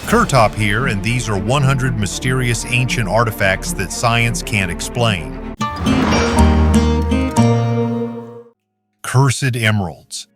Kurtop here, and these are 100 mysterious ancient artifacts that science can't explain. Cursed emeralds.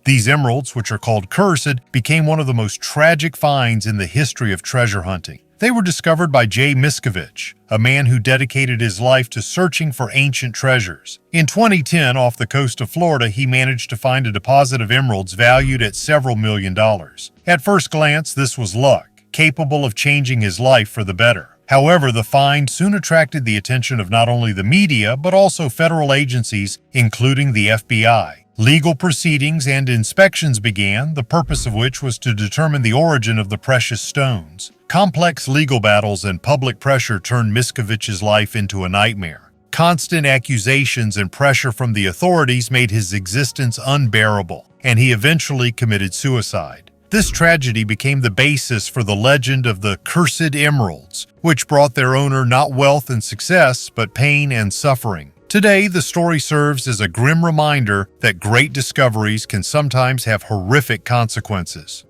These emeralds, which are called cursed, became one of the most tragic finds in the history of treasure hunting. They were discovered by J. Miskovich, a man who dedicated his life to searching for ancient treasures. In 2010, off the coast of Florida, he managed to find a deposit of emeralds valued at several $1,000,000. At first glance, this was luck, capable of changing his life for the better. However, the find soon attracted the attention of not only the media, but also federal agencies, including the FBI. Legal proceedings and inspections began, the purpose of which was to determine the origin of the precious stones. Complex legal battles and public pressure turned Miskovich's life into a nightmare. Constant accusations and pressure from the authorities made his existence unbearable, and he eventually committed suicide. This tragedy became the basis for the legend of the Cursed Emeralds, which brought their owner not wealth and success, but pain and suffering. Today, the story serves as a grim reminder that great discoveries can sometimes have horrific consequences.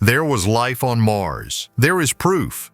There was life on Mars. There is proof.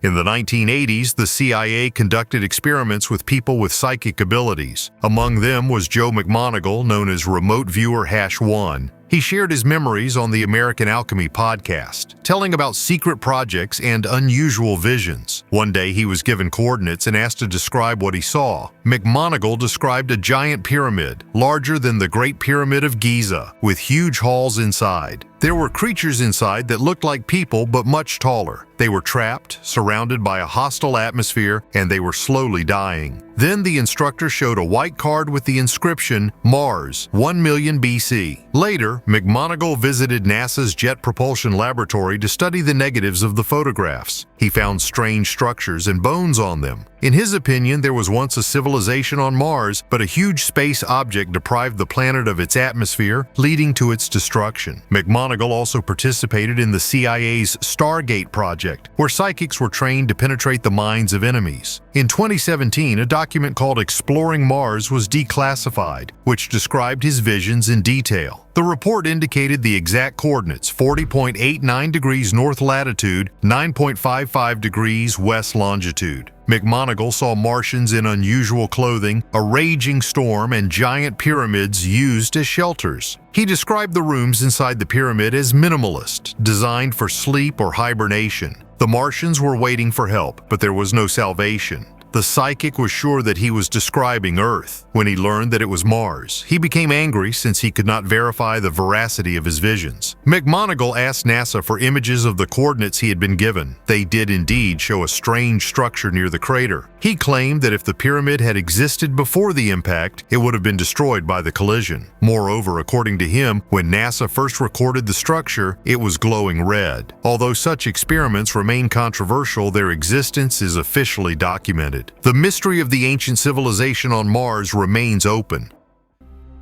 In the 1980s, the CIA conducted experiments with people with psychic abilities. Among them was Joe McMoneagle, known as Remote Viewer #1. He shared his memories on the American Alchemy podcast, telling about secret projects and unusual visions. One day he was given coordinates and asked to describe what he saw. McMoneagle described a giant pyramid, larger than the Great Pyramid of Giza, with huge halls inside. There were creatures inside that looked like people but much taller. They were trapped, surrounded by a hostile atmosphere, and they were slowly dying. Then the instructor showed a white card with the inscription, Mars, 1 million BC. Later, McMoneagle visited NASA's Jet Propulsion Laboratory to study the negatives of the photographs. He found strange structures and bones on them. In his opinion, there was once a civilization on Mars, but a huge space object deprived the planet of its atmosphere, leading to its destruction. McMoneagle also participated in the CIA's Stargate project, where psychics were trained to penetrate the minds of enemies. In 2017, a document called Exploring Mars was declassified, which described his visions in detail. The report indicated the exact coordinates: 40.89 degrees north latitude, 9.55 degrees west longitude. McMoneagle saw Martians in unusual clothing, a raging storm, and giant pyramids used as shelters. He described the rooms inside the pyramid as minimalist, designed for sleep or hibernation. The Martians were waiting for help, but there was no salvation. The psychic was sure that he was describing Earth. When he learned that it was Mars, he became angry since he could not verify the veracity of his visions. McMoneagle asked NASA for images of the coordinates he had been given. They did indeed show a strange structure near the crater. He claimed that if the pyramid had existed before the impact, it would have been destroyed by the collision. Moreover, according to him, when NASA first recorded the structure, it was glowing red. Although such experiments remain controversial, their existence is officially documented. The mystery of the ancient civilization on Mars remains open.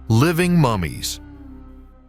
Living mummies.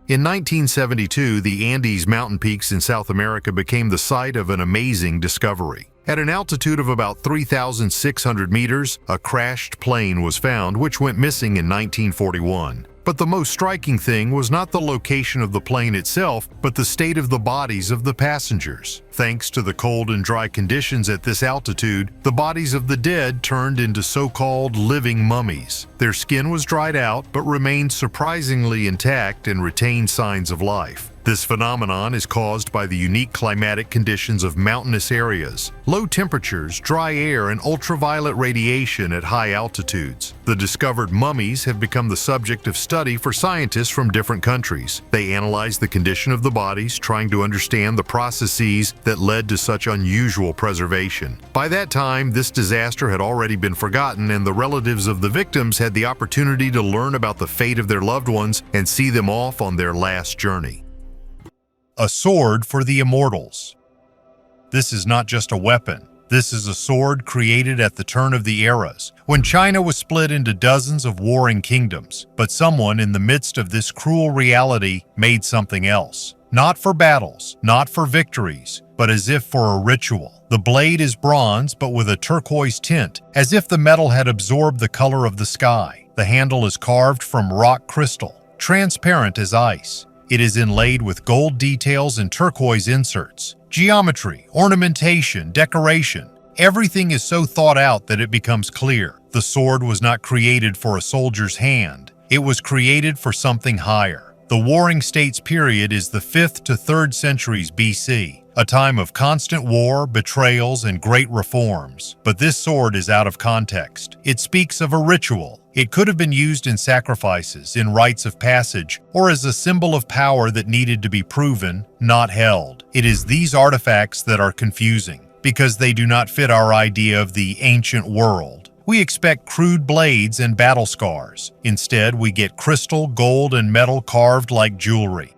In 1972, the Andes mountain peaks in South America became the site of an amazing discovery. At an altitude of about 3,600 meters, a crashed plane was found, which went missing in 1941. But the most striking thing was not the location of the plane itself, but the state of the bodies of the passengers. Thanks to the cold and dry conditions at this altitude, the bodies of the dead turned into so-called living mummies. Their skin was dried out, but remained surprisingly intact and retained signs of life. This phenomenon is caused by the unique climatic conditions of mountainous areas, low temperatures, dry air, and ultraviolet radiation at high altitudes. The discovered mummies have become the subject of study for scientists from different countries. They analyze the condition of the bodies, trying to understand the processes that led to such unusual preservation. By that time, this disaster had already been forgotten, and the relatives of the victims had the opportunity to learn about the fate of their loved ones and see them off on their last journey. A sword for the immortals. This is not just a weapon. This is a sword created at the turn of the eras, when China was split into dozens of warring kingdoms. But someone in the midst of this cruel reality made something else. Not for battles, not for victories, but as if for a ritual. The blade is bronze, but with a turquoise tint, as if the metal had absorbed the color of the sky. The handle is carved from rock crystal, transparent as ice. It is inlaid with gold details and turquoise inserts. Geometry, ornamentation, decoration. Everything is so thought out that it becomes clear. The sword was not created for a soldier's hand. It was created for something higher. The Warring States period is the 5th to 3rd centuries BC, a time of constant war, betrayals, and great reforms. But this sword is out of context. It speaks of a ritual. It could have been used in sacrifices, in rites of passage, or as a symbol of power that needed to be proven, not held. It is these artifacts that are confusing, because they do not fit our idea of the ancient world. We expect crude blades and battle scars. Instead, we get crystal, gold, and metal carved like jewelry.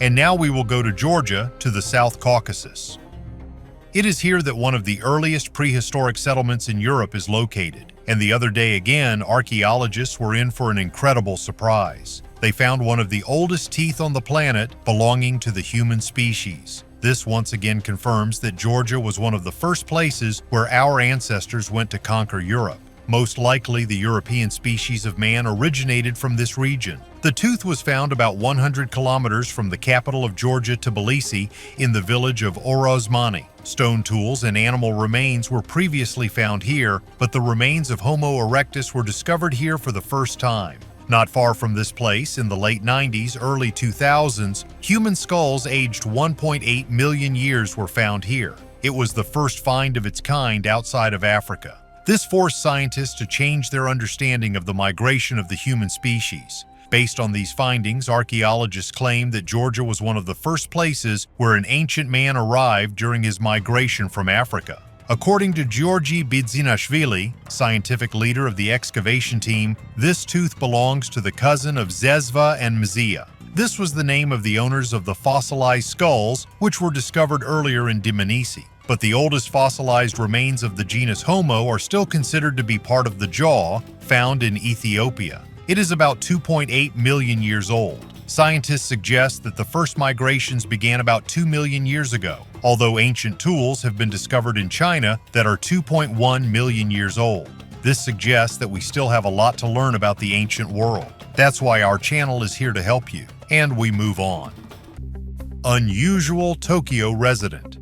And now we will go to Georgia, to the South Caucasus. It is here that one of the earliest prehistoric settlements in Europe is located. And the other day again, archaeologists were in for an incredible surprise. They found one of the oldest teeth on the planet belonging to the human species. This once again confirms that Georgia was one of the first places where our ancestors went to conquer Europe. Most likely, the European species of man originated from this region. The tooth was found about 100 kilometers from the capital of Georgia, Tbilisi, in the village of Orozmani. Stone tools and animal remains were previously found here, but the remains of Homo erectus were discovered here for the first time. Not far from this place, in the late 90s, early 2000s, human skulls aged 1.8 million years were found here. It was the first find of its kind outside of Africa. This forced scientists to change their understanding of the migration of the human species. Based on these findings, archaeologists claim that Georgia was one of the first places where an ancient man arrived during his migration from Africa. According to Georgi Bidzinashvili, scientific leader of the excavation team, this tooth belongs to the cousin of Zezva and Mzia. This was the name of the owners of the fossilized skulls, which were discovered earlier in Dmanisi. But the oldest fossilized remains of the genus Homo are still considered to be part of the jaw, found in Ethiopia. It is about 2.8 million years old. Scientists suggest that the first migrations began about 2 million years ago, although ancient tools have been discovered in China that are 2.1 million years old. This suggests that we still have a lot to learn about the ancient world. That's why our channel is here to help you. And we move on. Unusual Tokyo resident.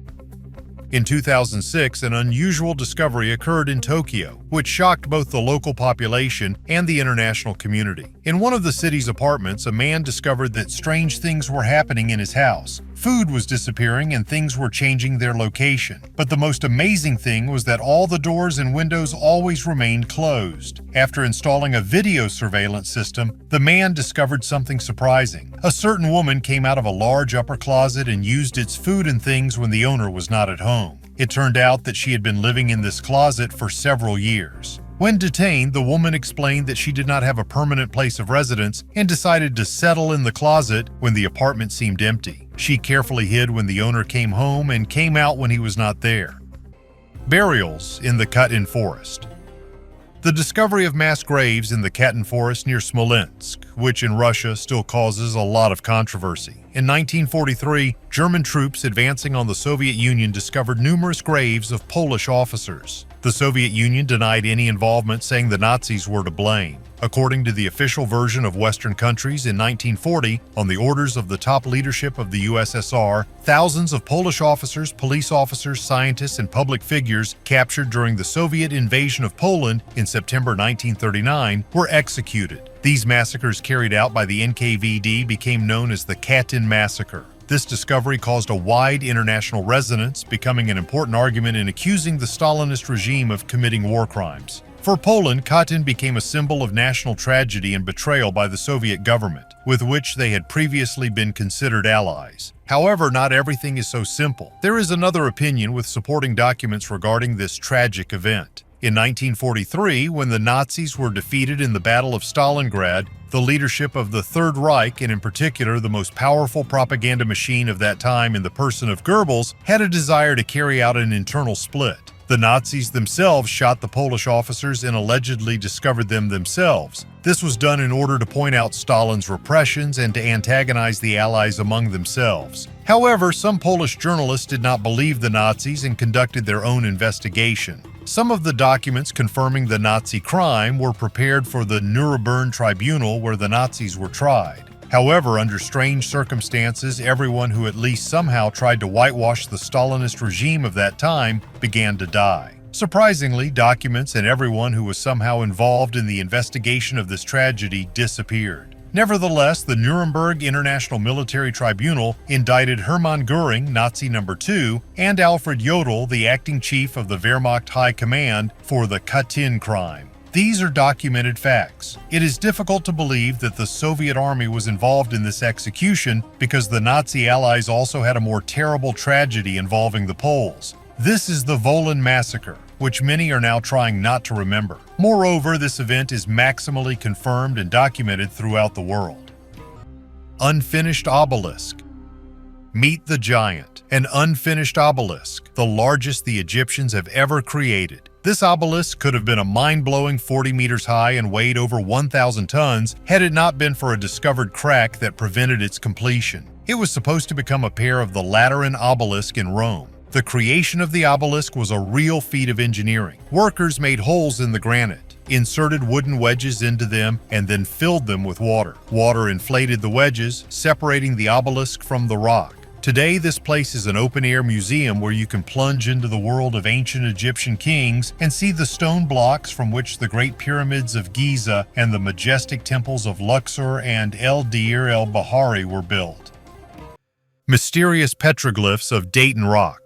In 2006, an unusual discovery occurred in Tokyo, which shocked both the local population and the international community. In one of the city's apartments, a man discovered that strange things were happening in his house. Food was disappearing and things were changing their location. But the most amazing thing was that all the doors and windows always remained closed. After installing a video surveillance system, the man discovered something surprising. A certain woman came out of a large upper closet and used its food and things when the owner was not at home. It turned out that she had been living in this closet for several years. When detained, the woman explained that she did not have a permanent place of residence and decided to settle in the closet when the apartment seemed empty. She carefully hid when the owner came home and came out when he was not there. Burials in the Katin forest. The discovery of mass graves in the Katin forest near Smolensk, which in Russia still causes a lot of controversy. In 1943, German troops advancing on the Soviet Union discovered numerous graves of Polish officers. The Soviet Union denied any involvement, saying the Nazis were to blame. According to the official version of Western countries, in 1940, on the orders of the top leadership of the USSR, thousands of Polish officers, police officers, scientists, and public figures captured during the Soviet invasion of Poland in September 1939 were executed. These massacres carried out by the NKVD became known as the Katin Massacre. This discovery caused a wide international resonance, becoming an important argument in accusing the Stalinist regime of committing war crimes. For Poland, Katin became a symbol of national tragedy and betrayal by the Soviet government, with which they had previously been considered allies. However, not everything is so simple. There is another opinion with supporting documents regarding this tragic event. In 1943, when the Nazis were defeated in the Battle of Stalingrad, the leadership of the Third Reich, and in particular the most powerful propaganda machine of that time in the person of Goebbels, had a desire to carry out an internal split. The Nazis themselves shot the Polish officers and allegedly discovered them themselves. This was done in order to point out Stalin's repressions and to antagonize the Allies among themselves. However, some Polish journalists did not believe the Nazis and conducted their own investigation. Some of the documents confirming the Nazi crime were prepared for the Nuremberg tribunal where the Nazis were tried. However, under strange circumstances, everyone who at least somehow tried to whitewash the Stalinist regime of that time began to die. Surprisingly, documents and everyone who was somehow involved in the investigation of this tragedy disappeared. Nevertheless, the Nuremberg International Military Tribunal indicted Hermann Göring, Nazi No. 2, and Alfred Jodl, the acting chief of the Wehrmacht High Command, for the Katin crime. These are documented facts. It is difficult to believe that the Soviet army was involved in this execution because the Nazi allies also had a more terrible tragedy involving the Poles. This is the Volyn massacre, which many are now trying not to remember. Moreover, this event is maximally confirmed and documented throughout the world. Unfinished obelisk. Meet the giant, an unfinished obelisk, the largest the Egyptians have ever created. This obelisk could have been a mind-blowing 40 meters high and weighed over 1,000 tons had it not been for a discovered crack that prevented its completion. It was supposed to become a pair of the Lateran obelisk in Rome. The creation of the obelisk was a real feat of engineering. Workers made holes in the granite, inserted wooden wedges into them, and then filled them with water. Water inflated the wedges, separating the obelisk from the rock. Today, this place is an open-air museum where you can plunge into the world of ancient Egyptian kings and see the stone blocks from which the great pyramids of Giza and the majestic temples of Luxor and El Deir el-Bahari were built. Mysterious petroglyphs of Dayton rock.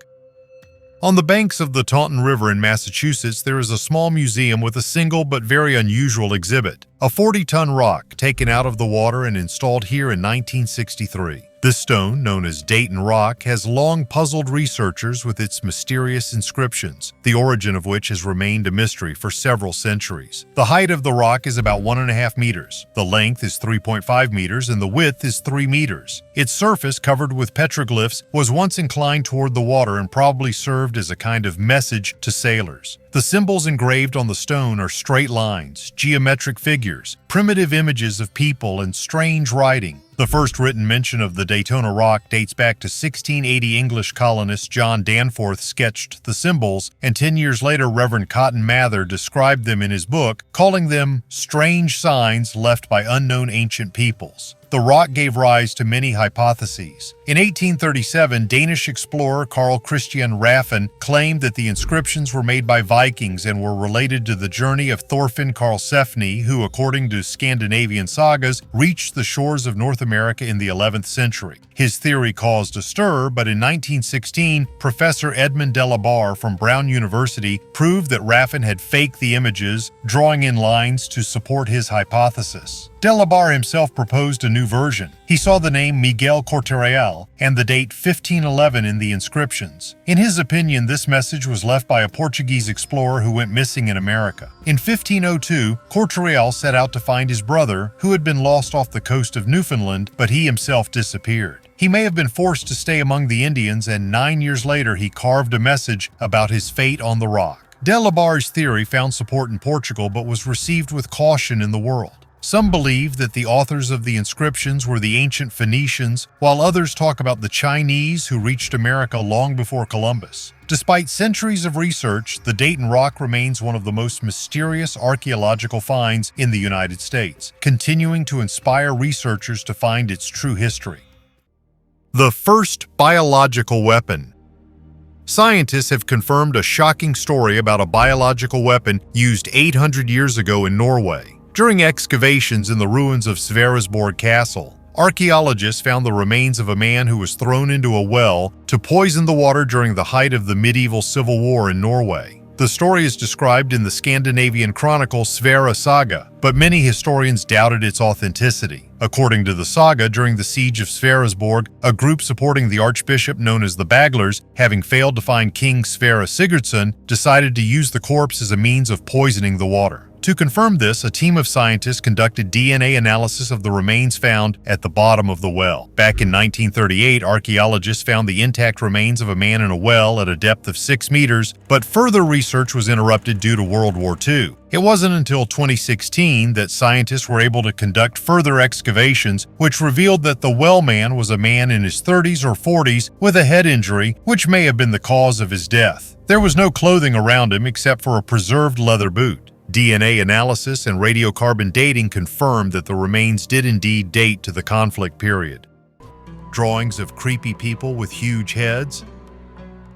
On the banks of the Taunton River in Massachusetts, there is a small museum with a single but very unusual exhibit, a 40-ton rock taken out of the water and installed here in 1963. This stone, known as Dayton rock, has long puzzled researchers with its mysterious inscriptions, the origin of which has remained a mystery for several centuries. The height of the rock is about 1.5 meters, the length is 3.5 meters, and the width is 3 meters. Its surface, covered with petroglyphs, was once inclined toward the water and probably served as a kind of message to sailors. The symbols engraved on the stone are straight lines, geometric figures, primitive images of people, and strange writing. The first written mention of the Daytona rock dates back to 1680. English colonist John Danforth sketched the symbols, and 10 years later Reverend Cotton Mather described them in his book, calling them strange signs left by unknown ancient peoples. The rock gave rise to many hypotheses. In 1837, Danish explorer Carl Christian Raffin claimed that the inscriptions were made by Vikings and were related to the journey of Thorfinn Karlsefni, who, according to Scandinavian sagas, reached the shores of North America in the 11th century. His theory caused a stir, but in 1916, Professor Edmund Delabarre from Brown University proved that Raffin had faked the images, drawing in lines to support his hypothesis. Delabarre himself proposed a new version. He saw the name Miguel Cortereal and the date 1511 in the inscriptions. In his opinion, this message was left by a Portuguese explorer who went missing in America. In 1502, Cortereal set out to find his brother, who had been lost off the coast of Newfoundland, but he himself disappeared. He may have been forced to stay among the Indians, and 9 years later he carved a message about his fate on the rock. Delabarre's theory found support in Portugal but was received with caution in the world. Some believe that the authors of the inscriptions were the ancient Phoenicians, while others talk about the Chinese who reached America long before Columbus. Despite centuries of research, the Dayton rock remains one of the most mysterious archaeological finds in the United States, continuing to inspire researchers to find its true history. The first biological weapon. Scientists have confirmed a shocking story about a biological weapon used 800 years ago in Norway. During excavations in the ruins of Sverresborg Castle, archaeologists found the remains of a man who was thrown into a well to poison the water during the height of the medieval civil war in Norway. The story is described in the Scandinavian chronicle Sverre Saga, but many historians doubted its authenticity. According to the saga, during the siege of Sverresborg, a group supporting the archbishop known as the Baglers, having failed to find King Sverre Sigurdsson, decided to use the corpse as a means of poisoning the water. To confirm this, a team of scientists conducted DNA analysis of the remains found at the bottom of the well. Back in 1938, archaeologists found the intact remains of a man in a well at a depth of 6 meters, but further research was interrupted due to World War II. It wasn't until 2016 that scientists were able to conduct further excavations, which revealed that the well man was a man in his 30s or 40s with a head injury, which may have been the cause of his death. There was no clothing around him except for a preserved leather boot. DNA analysis and radiocarbon dating confirmed that the remains did indeed date to the conflict period. Drawings of creepy people with huge heads.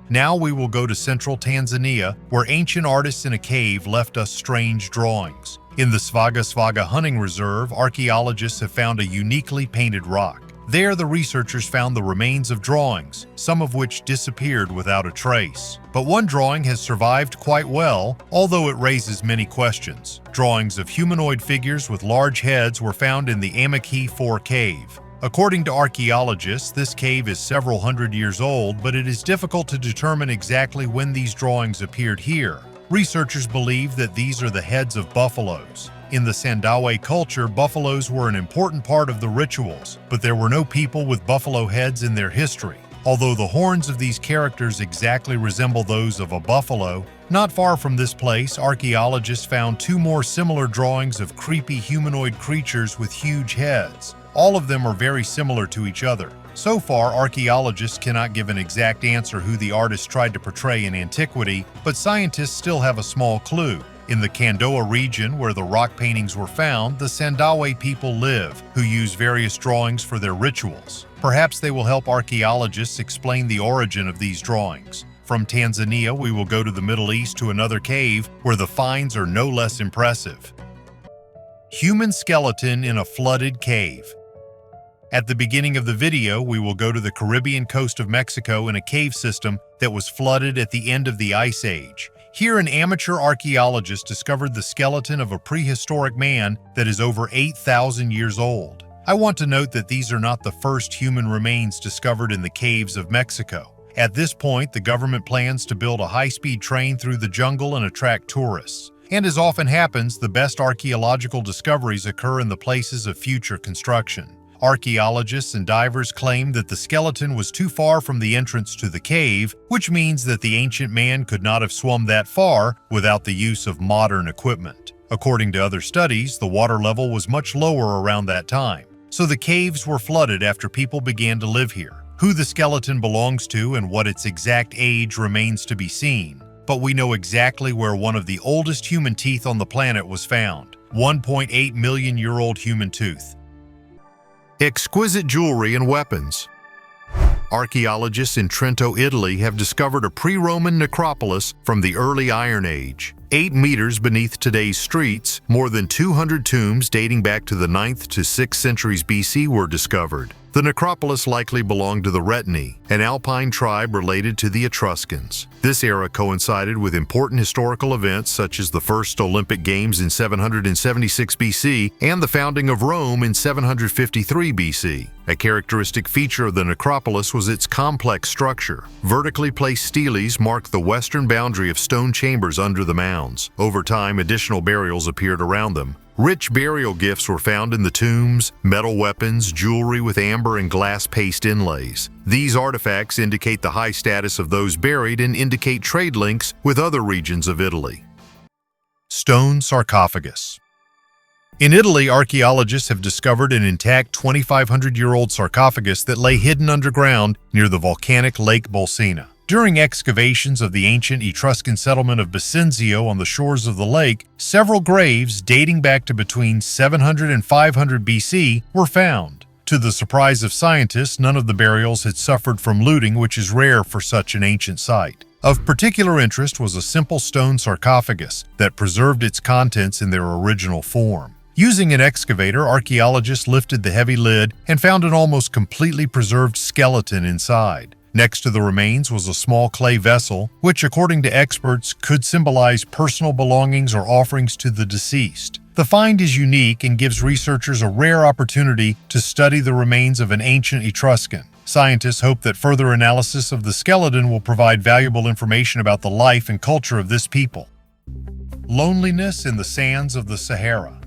Now we will go to central Tanzania, where ancient artists in a cave left us strange drawings. In the Svaga Hunting Reserve, archaeologists have found a uniquely painted rock. There, the researchers found the remains of drawings, some of which disappeared without a trace. But one drawing has survived quite well, although it raises many questions. Drawings of humanoid figures with large heads were found in the Amethyst 4 cave. According to archaeologists, this cave is several hundred years old, but it is difficult to determine exactly when these drawings appeared here. Researchers believe that these are the heads of buffaloes. In the Sandawe culture, buffaloes were an important part of the rituals, but there were no people with buffalo heads in their history. Although the horns of these characters exactly resemble those of a buffalo, not far from this place, archaeologists found two more similar drawings of creepy humanoid creatures with huge heads. All of them are very similar to each other. So far, archaeologists cannot give an exact answer who the artist tried to portray in antiquity, but scientists still have a small clue. In the Kandoa region, where the rock paintings were found, the Sandawe people live, who use various drawings for their rituals. Perhaps they will help archaeologists explain the origin of these drawings. From Tanzania, we will go to the Middle East to another cave, where the finds are no less impressive. Human skeleton in a flooded cave. At the beginning of the video, we will go to the Caribbean coast of Mexico in a cave system that was flooded at the end of the Ice Age. Here, an amateur archaeologist discovered the skeleton of a prehistoric man that is over 8,000 years old. I want to note that these are not the first human remains discovered in the caves of Mexico. At this point, the government plans to build a high-speed train through the jungle and attract tourists. And as often happens, the best archaeological discoveries occur in the places of future construction. Archaeologists and divers claim that the skeleton was too far from the entrance to the cave, which means that the ancient man could not have swum that far without the use of modern equipment. According to other studies, the water level was much lower around that time, so the caves were flooded after people began to live here. Who the skeleton belongs to and what its exact age remains to be seen, but we know exactly where one of the oldest human teeth on the planet was found, 1.8 million year old human tooth. Exquisite jewelry and weapons. Archaeologists in Trento, Italy have discovered a pre-Roman necropolis from the early Iron Age. 8 meters beneath today's streets, more than 200 tombs dating back to the 9th to 6th centuries BC were discovered. The necropolis likely belonged to the Retini, an alpine tribe related to the Etruscans. This era coincided with important historical events such as the first Olympic Games in 776 BC and the founding of Rome in 753 BC. A characteristic feature of the necropolis was its complex structure. Vertically placed steles marked the western boundary of stone chambers under the mounds. Over time, additional burials appeared around them. Rich burial gifts were found in the tombs, metal weapons, jewelry with amber and glass paste inlays. These artifacts indicate the high status of those buried and indicate trade links with other regions of Italy. Stone sarcophagus. In Italy, archaeologists have discovered an intact 2,500-year-old sarcophagus that lay hidden underground near the volcanic Lake Bolsena. During excavations of the ancient Etruscan settlement of Bisenzio on the shores of the lake, several graves dating back to between 700 and 500 BC were found. To the surprise of scientists, none of the burials had suffered from looting, which is rare for such an ancient site. Of particular interest was a simple stone sarcophagus that preserved its contents in their original form. Using an excavator, archaeologists lifted the heavy lid and found an almost completely preserved skeleton inside. Next to the remains was a small clay vessel, which, according to experts, could symbolize personal belongings or offerings to the deceased. The find is unique and gives researchers a rare opportunity to study the remains of an ancient Etruscan. Scientists hope that further analysis of the skeleton will provide valuable information about the life and culture of this people. Loneliness in the sands of the Sahara.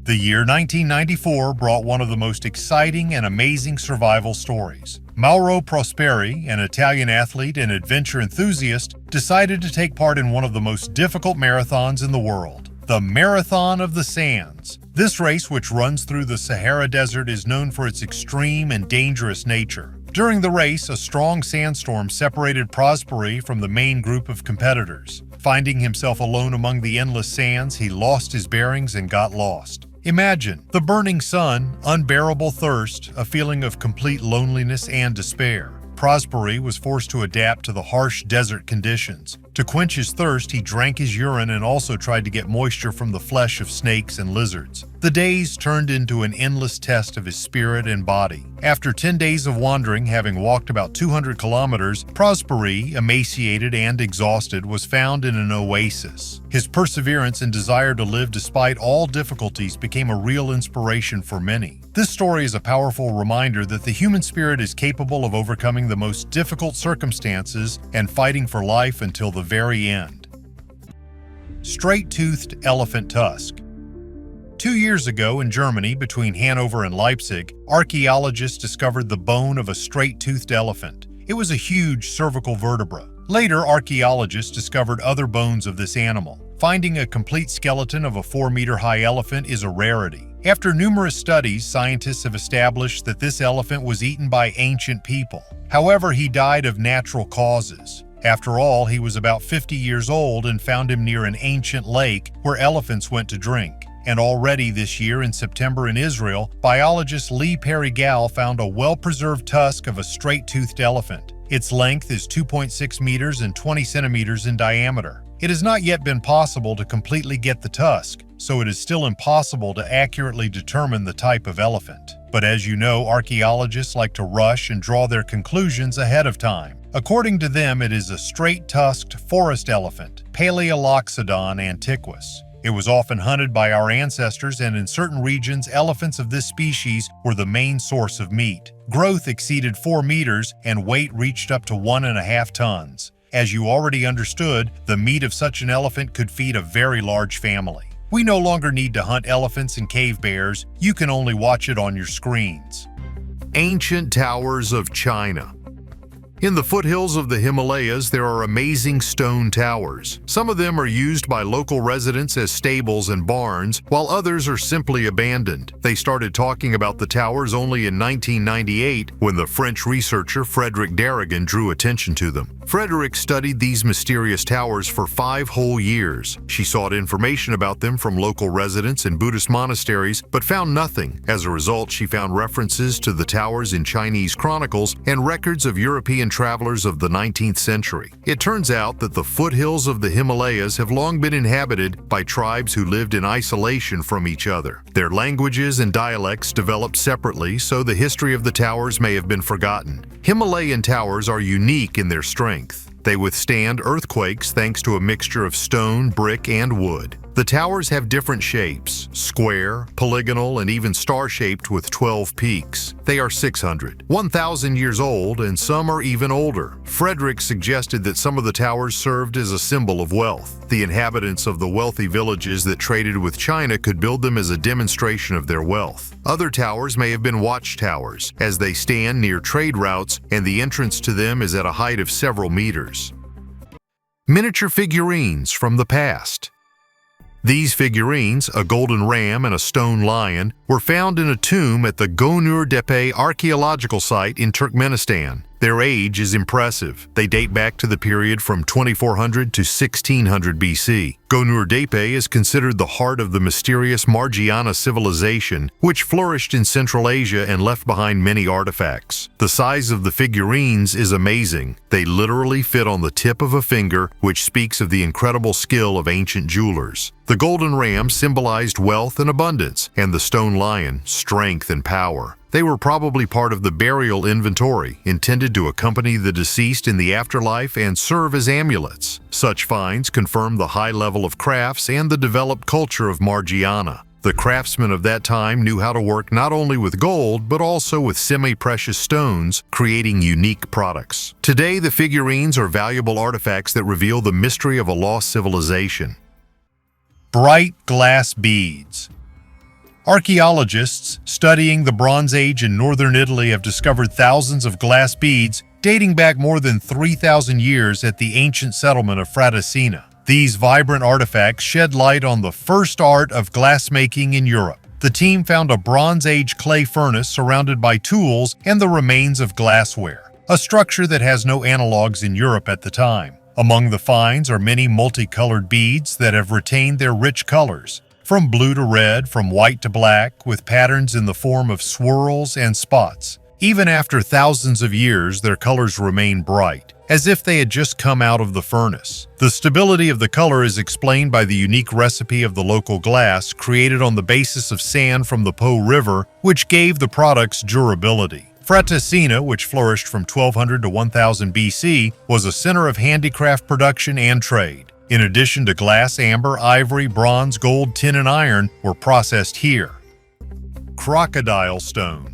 The year 1994 brought one of the most exciting and amazing survival stories. Mauro Prosperi, an Italian athlete and adventure enthusiast, decided to take part in one of the most difficult marathons in the world, the Marathon of the Sands. This race, which runs through the Sahara Desert, is known for its extreme and dangerous nature. During the race, a strong sandstorm separated Prosperi from the main group of competitors. Finding himself alone among the endless sands, he lost his bearings and got lost. Imagine the burning sun, unbearable thirst, a feeling of complete loneliness and despair. Prosperi was forced to adapt to the harsh desert conditions. To quench his thirst, he drank his urine and also tried to get moisture from the flesh of snakes and lizards. The days turned into an endless test of his spirit and body. After 10 days of wandering, having walked about 200 kilometers, Prosperi, emaciated and exhausted, was found in an oasis. His perseverance and desire to live despite all difficulties became a real inspiration for many. This story is a powerful reminder that the human spirit is capable of overcoming the most difficult circumstances and fighting for life until the very end. Straight-toothed elephant tusk. 2 years ago in Germany, between Hanover and Leipzig, archaeologists discovered the bone of a straight-toothed elephant. It was a huge cervical vertebra. Later, archaeologists discovered other bones of this animal. Finding a complete skeleton of a 4-meter-high elephant is a rarity. After numerous studies, scientists have established that this elephant was eaten by ancient people. However, he died of natural causes. After all, he was about 50 years old and found him near an ancient lake where elephants went to drink. And already this year in September in Israel, biologist Lee Perry-Gal found a well-preserved tusk of a straight-toothed elephant. Its length is 2.6 meters and 20 centimeters in diameter. It has not yet been possible to completely get the tusk, so it is still impossible to accurately determine the type of elephant. But as you know, archaeologists like to rush and draw their conclusions ahead of time. According to them, it is a straight-tusked forest elephant, Paleoloxodon antiquus. It was often hunted by our ancestors, and in certain regions, elephants of this species were the main source of meat. Growth exceeded 4 meters, and weight reached up to 1.5 tons. As you already understood, the meat of such an elephant could feed a very large family. We no longer need to hunt elephants and cave bears, you can only watch it on your screens. Ancient Towers of China. In the foothills of the Himalayas, there are amazing stone towers. Some of them are used by local residents as stables and barns, while others are simply abandoned. They started talking about the towers only in 1998 when the French researcher Frederick Daragon drew attention to them. Frederick studied these mysterious towers for 5 whole years. She sought information about them from local residents and Buddhist monasteries, but found nothing. As a result, she found references to the towers in Chinese chronicles and records of European travelers of the 19th century. It turns out that the foothills of the Himalayas have long been inhabited by tribes who lived in isolation from each other. Their languages and dialects developed separately, so the history of the towers may have been forgotten. Himalayan towers are unique in their strength. They withstand earthquakes thanks to a mixture of stone, brick, and wood. The towers have different shapes: square, polygonal, and even star-shaped with 12 peaks. They are 600, 1,000 years old, and some are even older. Frederick suggested that some of the towers served as a symbol of wealth. The inhabitants of the wealthy villages that traded with China could build them as a demonstration of their wealth. Other towers may have been watchtowers, as they stand near trade routes and the entrance to them is at a height of several meters. Miniature figurines from the past. These figurines, a golden ram and a stone lion, were found in a tomb at the Gonur Tepe archaeological site in Turkmenistan. Their age is impressive. They date back to the period from 2400 to 1600 BC. Gonur Tepe is considered the heart of the mysterious Margiana civilization, which flourished in Central Asia and left behind many artifacts. The size of the figurines is amazing. They literally fit on the tip of a finger, which speaks of the incredible skill of ancient jewelers. The golden ram symbolized wealth and abundance, and the stone lion, strength and power. They were probably part of the burial inventory, intended to accompany the deceased in the afterlife and serve as amulets. Such finds confirm the high level of crafts and the developed culture of Margiana. The craftsmen of that time knew how to work not only with gold, but also with semi-precious stones, creating unique products. Today, the figurines are valuable artifacts that reveal the mystery of a lost civilization. Bright glass beads. Archaeologists studying the Bronze Age in northern Italy have discovered thousands of glass beads dating back more than 3,000 years at the ancient settlement of Fratesina. These vibrant artifacts shed light on the first art of glassmaking in Europe. The team found a Bronze Age clay furnace surrounded by tools and the remains of glassware, a structure that has no analogs in Europe at the time. Among the finds are many multicolored beads that have retained their rich colors, from blue to red, from white to black, with patterns in the form of swirls and spots. Even after thousands of years, their colors remain bright, as if they had just come out of the furnace. The stability of the color is explained by the unique recipe of the local glass created on the basis of sand from the Po River, which gave the products durability. Fratesina, which flourished from 1200 to 1000 BC, was a center of handicraft production and trade. In addition to glass, amber, ivory, bronze, gold, tin, and iron were processed here. Crocodile stone.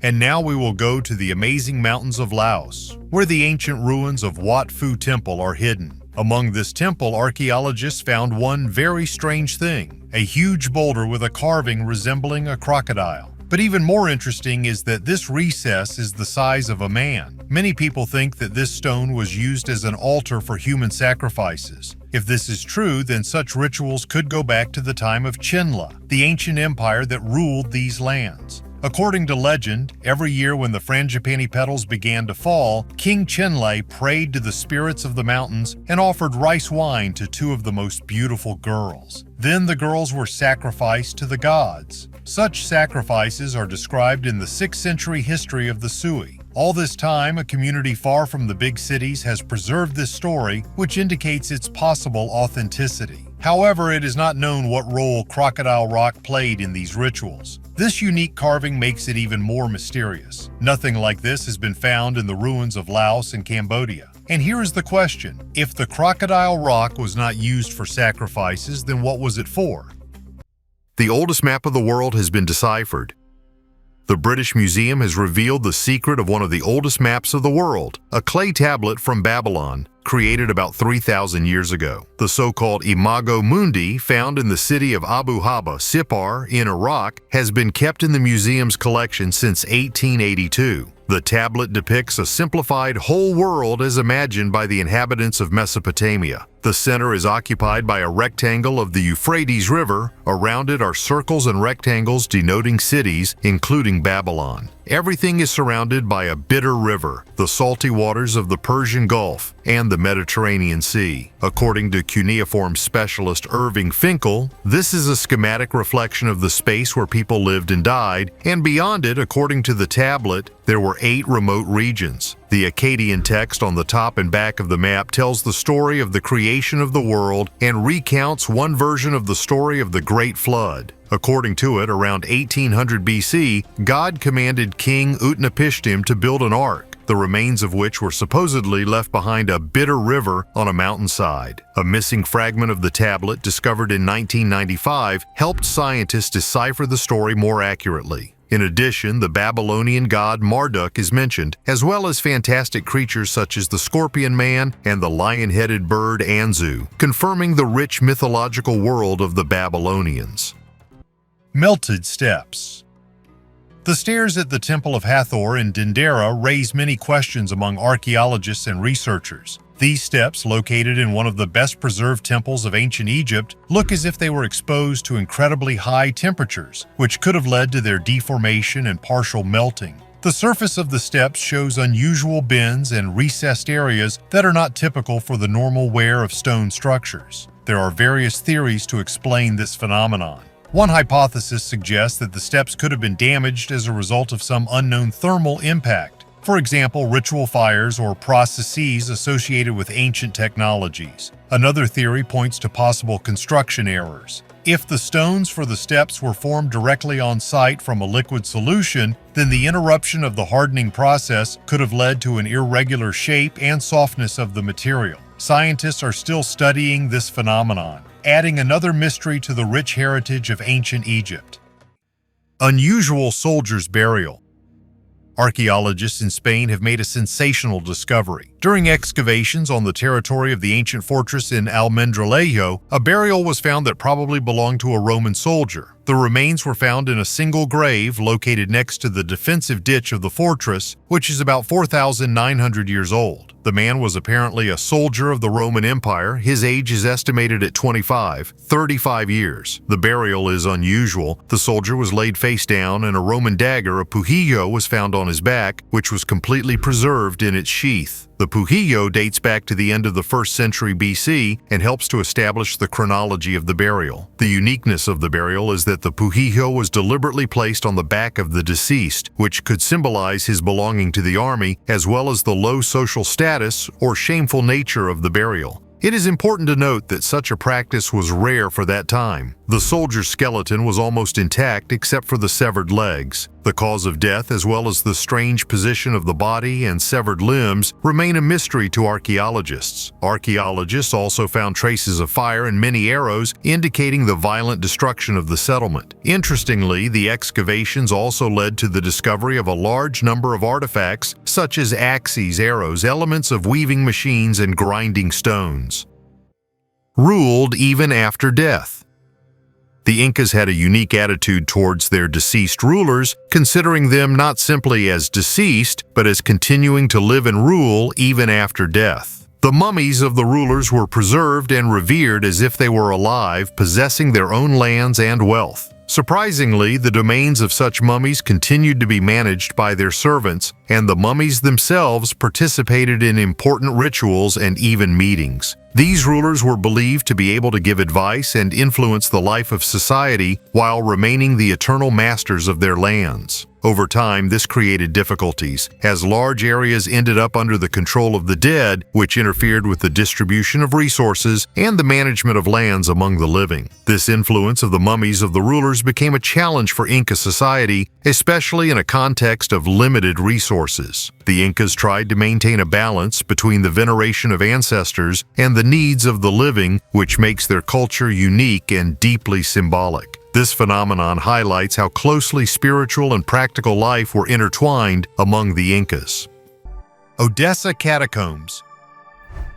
And now we will go to the amazing mountains of Laos, where the ancient ruins of Wat Phu Temple are hidden. Among this temple, archaeologists found one very strange thing, a huge boulder with a carving resembling a crocodile. But even more interesting is that this recess is the size of a man. Many people think that this stone was used as an altar for human sacrifices. If this is true, then such rituals could go back to the time of Chinla, the ancient empire that ruled these lands. According to legend, every year when the frangipani petals began to fall, King Chinle prayed to the spirits of the mountains and offered rice wine to two of the most beautiful girls. Then the girls were sacrificed to the gods. Such sacrifices are described in the 6th century history of the Sui. All this time, a community far from the big cities has preserved this story, which indicates its possible authenticity. However, it is not known what role crocodile rock played in these rituals. This unique carving makes it even more mysterious. Nothing like this has been found in the ruins of Laos and Cambodia. And here is the question: if the crocodile rock was not used for sacrifices, then what was it for? The oldest map of the world has been deciphered. The British Museum has revealed the secret of one of the oldest maps of the world, a clay tablet from Babylon, created about 3,000 years ago. The so-called Imago Mundi, found in the city of Abu Haba, Sipar, in Iraq, has been kept in the museum's collection since 1882. The tablet depicts a simplified whole world as imagined by the inhabitants of Mesopotamia. The center is occupied by a rectangle of the Euphrates River. Around it are circles and rectangles denoting cities, including Babylon. Everything is surrounded by a bitter river, the salty waters of the Persian Gulf, and the Mediterranean Sea. According to cuneiform specialist Irving Finkel, this is a schematic reflection of the space where people lived and died, and beyond it, according to the tablet, there were 8 remote regions. The Akkadian text on the top and back of the map tells the story of the creation of the world and recounts one version of the story of the Great Flood. According to it, around 1800 BC, God commanded King Utnapishtim to build an ark, the remains of which were supposedly left behind a bitter river on a mountainside. A missing fragment of the tablet, discovered in 1995, helped scientists decipher the story more accurately. In addition, the Babylonian god Marduk is mentioned, as well as fantastic creatures such as the scorpion man and the lion-headed bird Anzu, confirming the rich mythological world of the Babylonians. Melted steps. The stairs at the Temple of Hathor in Dendera raise many questions among archaeologists and researchers. These steps, located in one of the best-preserved temples of ancient Egypt, look as if they were exposed to incredibly high temperatures, which could have led to their deformation and partial melting. The surface of the steps shows unusual bends and recessed areas that are not typical for the normal wear of stone structures. There are various theories to explain this phenomenon. One hypothesis suggests that the steps could have been damaged as a result of some unknown thermal impact. For example, ritual fires or processes associated with ancient technologies. Another theory points to possible construction errors. If the stones for the steps were formed directly on site from a liquid solution, then the interruption of the hardening process could have led to an irregular shape and softness of the material. Scientists are still studying this phenomenon, adding another mystery to the rich heritage of ancient Egypt. Unusual soldiers' burial. Archaeologists in Spain have made a sensational discovery. During excavations on the territory of the ancient fortress in Almendralejo, a burial was found that probably belonged to a Roman soldier. The remains were found in a single grave located next to the defensive ditch of the fortress, which is about 4,900 years old. The man was apparently a soldier of the Roman Empire. His age is estimated at 35 years. The burial is unusual. The soldier was laid face down, and a Roman dagger, a pujillo, was found on his back, which was completely preserved in its sheath. The Pujillo dates back to the end of the 1st century BC and helps to establish the chronology of the burial. The uniqueness of the burial is that the Pujillo was deliberately placed on the back of the deceased, which could symbolize his belonging to the army, as well as the low social status or shameful nature of the burial. It is important to note that such a practice was rare for that time. The soldier's skeleton was almost intact except for the severed legs. The cause of death, as well as the strange position of the body and severed limbs, remain a mystery to archaeologists. Archaeologists also found traces of fire and many arrows, indicating the violent destruction of the settlement. Interestingly, the excavations also led to the discovery of a large number of artifacts, such as axes, arrows, elements of weaving machines, and grinding stones. Ruled even after death. The Incas had a unique attitude towards their deceased rulers, considering them not simply as deceased, but as continuing to live and rule even after death. The mummies of the rulers were preserved and revered as if they were alive, possessing their own lands and wealth. Surprisingly, the domains of such mummies continued to be managed by their servants, and the mummies themselves participated in important rituals and even meetings. These rulers were believed to be able to give advice and influence the life of society while remaining the eternal masters of their lands. Over time, this created difficulties, as large areas ended up under the control of the dead, which interfered with the distribution of resources and the management of lands among the living. This influence of the mummies of the rulers became a challenge for Inca society, especially in a context of limited resources. The Incas tried to maintain a balance between the veneration of ancestors and the needs of the living, which makes their culture unique and deeply symbolic. This phenomenon highlights how closely spiritual and practical life were intertwined among the Incas. Odessa catacombs.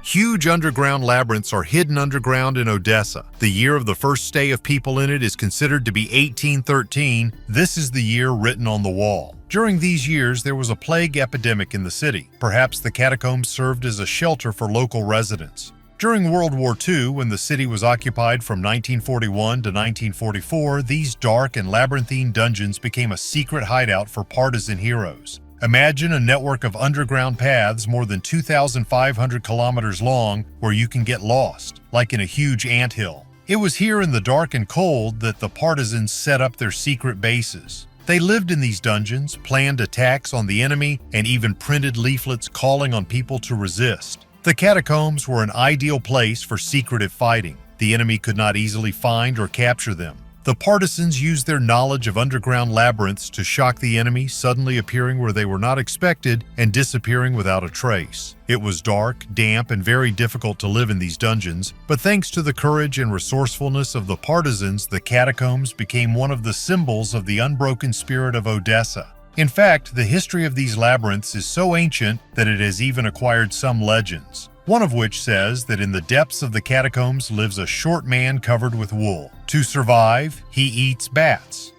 Huge underground labyrinths are hidden underground in Odessa. The year of the first stay of people in it is considered to be 1813. This is the year written on the wall. During these years, there was a plague epidemic in the city. Perhaps the catacombs served as a shelter for local residents. During World War II, when the city was occupied from 1941 to 1944, these dark and labyrinthine dungeons became a secret hideout for partisan heroes. Imagine a network of underground paths more than 2,500 kilometers long where you can get lost, like in a huge anthill. It was here in the dark and cold that the partisans set up their secret bases. They lived in these dungeons, planned attacks on the enemy, and even printed leaflets calling on people to resist. The catacombs were an ideal place for secretive fighting. The enemy could not easily find or capture them. The partisans used their knowledge of underground labyrinths to shock the enemy, suddenly appearing where they were not expected and disappearing without a trace. It was dark, damp, and very difficult to live in these dungeons, but thanks to the courage and resourcefulness of the partisans, the catacombs became one of the symbols of the unbroken spirit of Odessa. In fact, the history of these labyrinths is so ancient that it has even acquired some legends, one of which says that in the depths of the catacombs lives a short man covered with wool. To survive, he eats bats.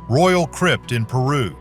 Royal Crypt in Peru.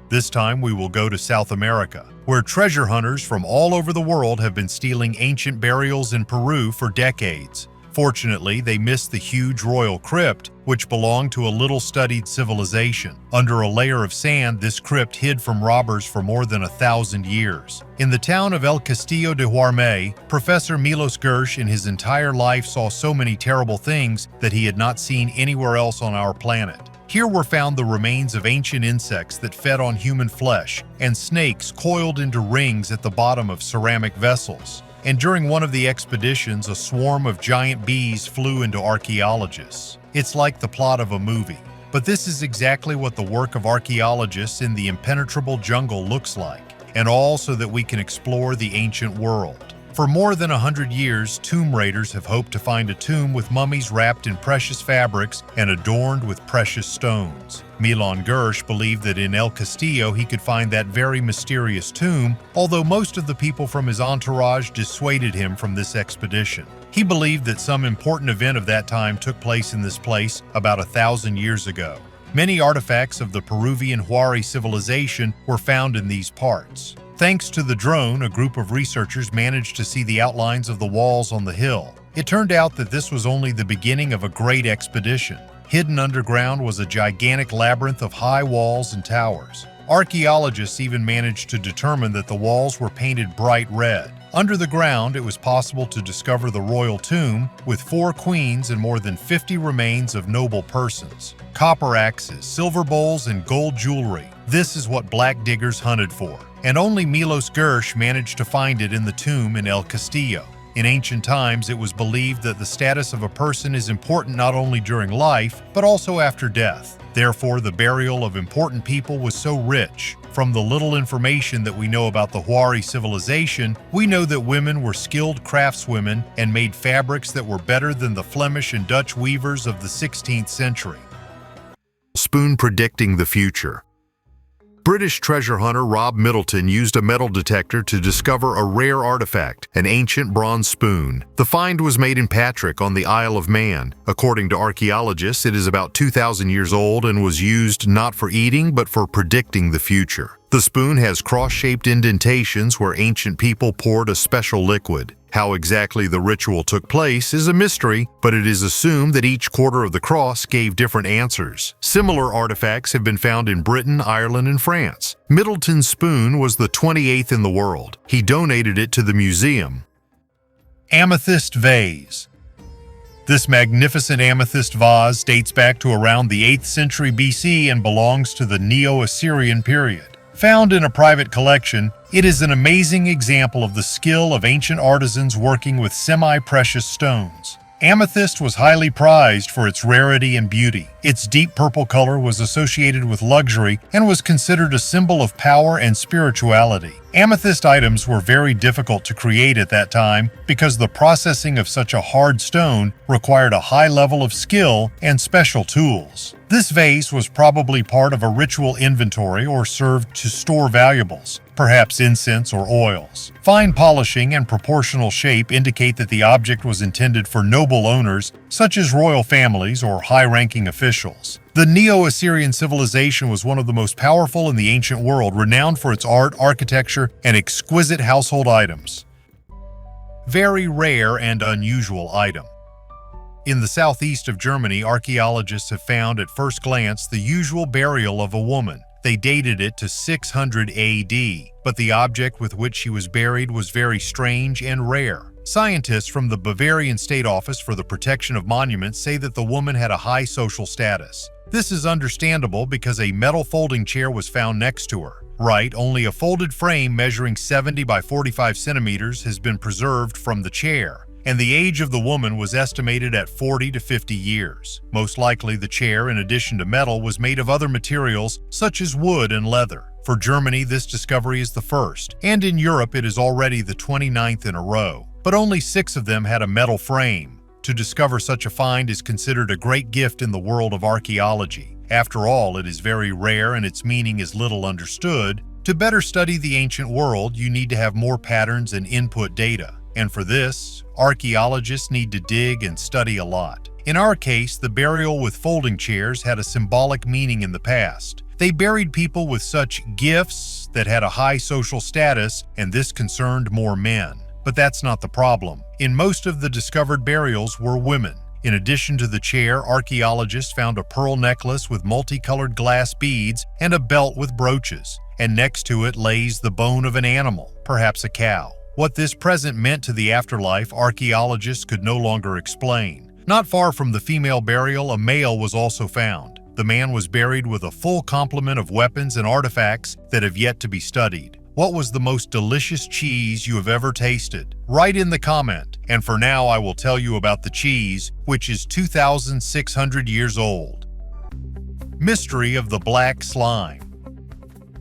This time we will go to South America, where treasure hunters from all over the world have been stealing ancient burials in Peru for decades. Fortunately, they missed the huge royal crypt, which belonged to a little-studied civilization. Under a layer of sand, this crypt hid from robbers for more than 1,000 years. In the town of El Castillo de Huarmey, Professor Milos Gersh in his entire life saw so many terrible things that he had not seen anywhere else on our planet. Here were found the remains of ancient insects that fed on human flesh, and snakes coiled into rings at the bottom of ceramic vessels. And during one of the expeditions, a swarm of giant bees flew into archaeologists. It's like the plot of a movie. But this is exactly what the work of archaeologists in the impenetrable jungle looks like, and all so that we can explore the ancient world. For more than 100 years, tomb raiders have hoped to find a tomb with mummies wrapped in precious fabrics and adorned with precious stones. Milan Gersh believed that in El Castillo he could find that very mysterious tomb, although most of the people from his entourage dissuaded him from this expedition. He believed that some important event of that time took place in this place about 1,000 years ago. Many artifacts of the Peruvian Huari civilization were found in these parts. Thanks to the drone, a group of researchers managed to see the outlines of the walls on the hill. It turned out that this was only the beginning of a great expedition. Hidden underground was a gigantic labyrinth of high walls and towers. Archaeologists even managed to determine that the walls were painted bright red. Under the ground, it was possible to discover the royal tomb with 4 queens and more than 50 remains of noble persons. Copper axes, silver bowls, and gold jewelry. This is what black diggers hunted for. And only Milos Gersh managed to find it in the tomb in El Castillo. In ancient times, it was believed that the status of a person is important not only during life, but also after death. Therefore, the burial of important people was so rich. From the little information that we know about the Huari civilization, we know that women were skilled craftswomen and made fabrics that were better than the Flemish and Dutch weavers of the 16th century. Spoon predicting the future. British treasure hunter Rob Middleton used a metal detector to discover a rare artifact, an ancient bronze spoon. The find was made in Patrick on the Isle of Man. According to archaeologists, it is about 2,000 years old and was used not for eating but for predicting the future. The spoon has cross-shaped indentations where ancient people poured a special liquid. How exactly the ritual took place is a mystery, but it is assumed that each quarter of the cross gave different answers. Similar artifacts have been found in Britain, Ireland, and France. Middleton's spoon was the 28th in the world. He donated it to the museum. Amethyst vase. This magnificent amethyst vase dates back to around the 8th century BC and belongs to the Neo-Assyrian period. Found in a private collection, it is an amazing example of the skill of ancient artisans working with semi-precious stones. Amethyst was highly prized for its rarity and beauty. Its deep purple color was associated with luxury and was considered a symbol of power and spirituality. Amethyst items were very difficult to create at that time because the processing of such a hard stone required a high level of skill and special tools. This vase was probably part of a ritual inventory or served to store valuables, perhaps incense or oils. Fine polishing and proportional shape indicate that the object was intended for noble owners, such as royal families or high-ranking officials. The Neo-Assyrian civilization was one of the most powerful in the ancient world, renowned for its art, architecture, and exquisite household items. Very rare and unusual item. In the southeast of Germany, archaeologists have found at first glance the usual burial of a woman. They dated it to 600 AD, but the object with which she was buried was very strange and rare. Scientists from the Bavarian State Office for the Protection of Monuments say that the woman had a high social status. This is understandable because a metal folding chair was found next to her. Right, only a folded frame measuring 70 by 45 centimeters has been preserved from the chair, and the age of the woman was estimated at 40 to 50 years. Most likely the chair, in addition to metal, was made of other materials such as wood and leather. For Germany, this discovery is the first, and in Europe it is already the 29th in a row. But only 6 of them had a metal frame. To discover such a find is considered a great gift in the world of archaeology. After all, it is very rare and its meaning is little understood. To better study the ancient world, you need to have more patterns and input data. And for this, archaeologists need to dig and study a lot. In our case, the burial with folding chairs had a symbolic meaning in the past. They buried people with such gifts that had a high social status, and this concerned more men. But that's not the problem. In most of the discovered burials were women. In addition to the chair, archaeologists found a pearl necklace with multicolored glass beads and a belt with brooches. And next to it lays the bone of an animal, perhaps a cow. What this present meant to the afterlife, archaeologists could no longer explain. Not far from the female burial, a male was also found. The man was buried with a full complement of weapons and artifacts that have yet to be studied. What was the most delicious cheese you have ever tasted? Write in the comment. And for now, I will tell you about the cheese, which is 2,600 years old. Mystery of the black slime.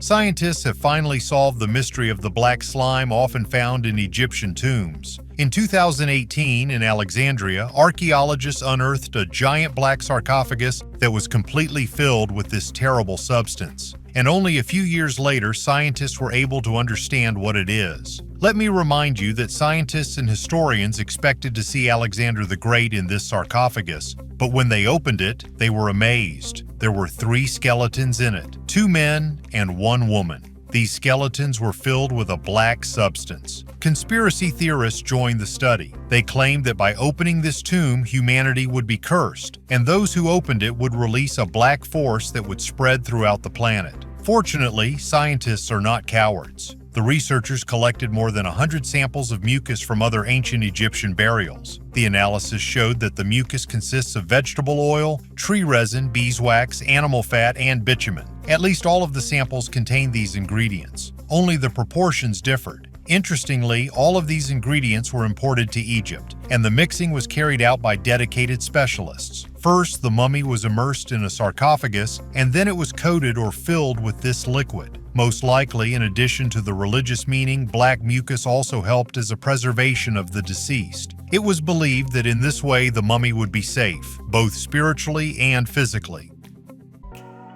Scientists have finally solved the mystery of the black slime often found in Egyptian tombs. In 2018, in Alexandria, archaeologists unearthed a giant black sarcophagus that was completely filled with this terrible substance. And only a few years later, scientists were able to understand what it is. Let me remind you that scientists and historians expected to see Alexander the Great in this sarcophagus, but when they opened it, they were amazed. There were 3 skeletons in it, 2 men and 1 woman. These skeletons were filled with a black substance. Conspiracy theorists joined the study. They claimed that by opening this tomb, humanity would be cursed, and those who opened it would release a black force that would spread throughout the planet. Fortunately, scientists are not cowards. The researchers collected more than 100 samples of mucus from other ancient Egyptian burials. The analysis showed that the mucus consists of vegetable oil, tree resin, beeswax, animal fat, and bitumen. At least all of the samples contained these ingredients. Only the proportions differed. Interestingly, all of these ingredients were imported to Egypt, and the mixing was carried out by dedicated specialists. First, the mummy was immersed in a sarcophagus, and then it was coated or filled with this liquid. Most likely, in addition to the religious meaning, black mucus also helped as a preservation of the deceased. It was believed that in this way the mummy would be safe, both spiritually and physically.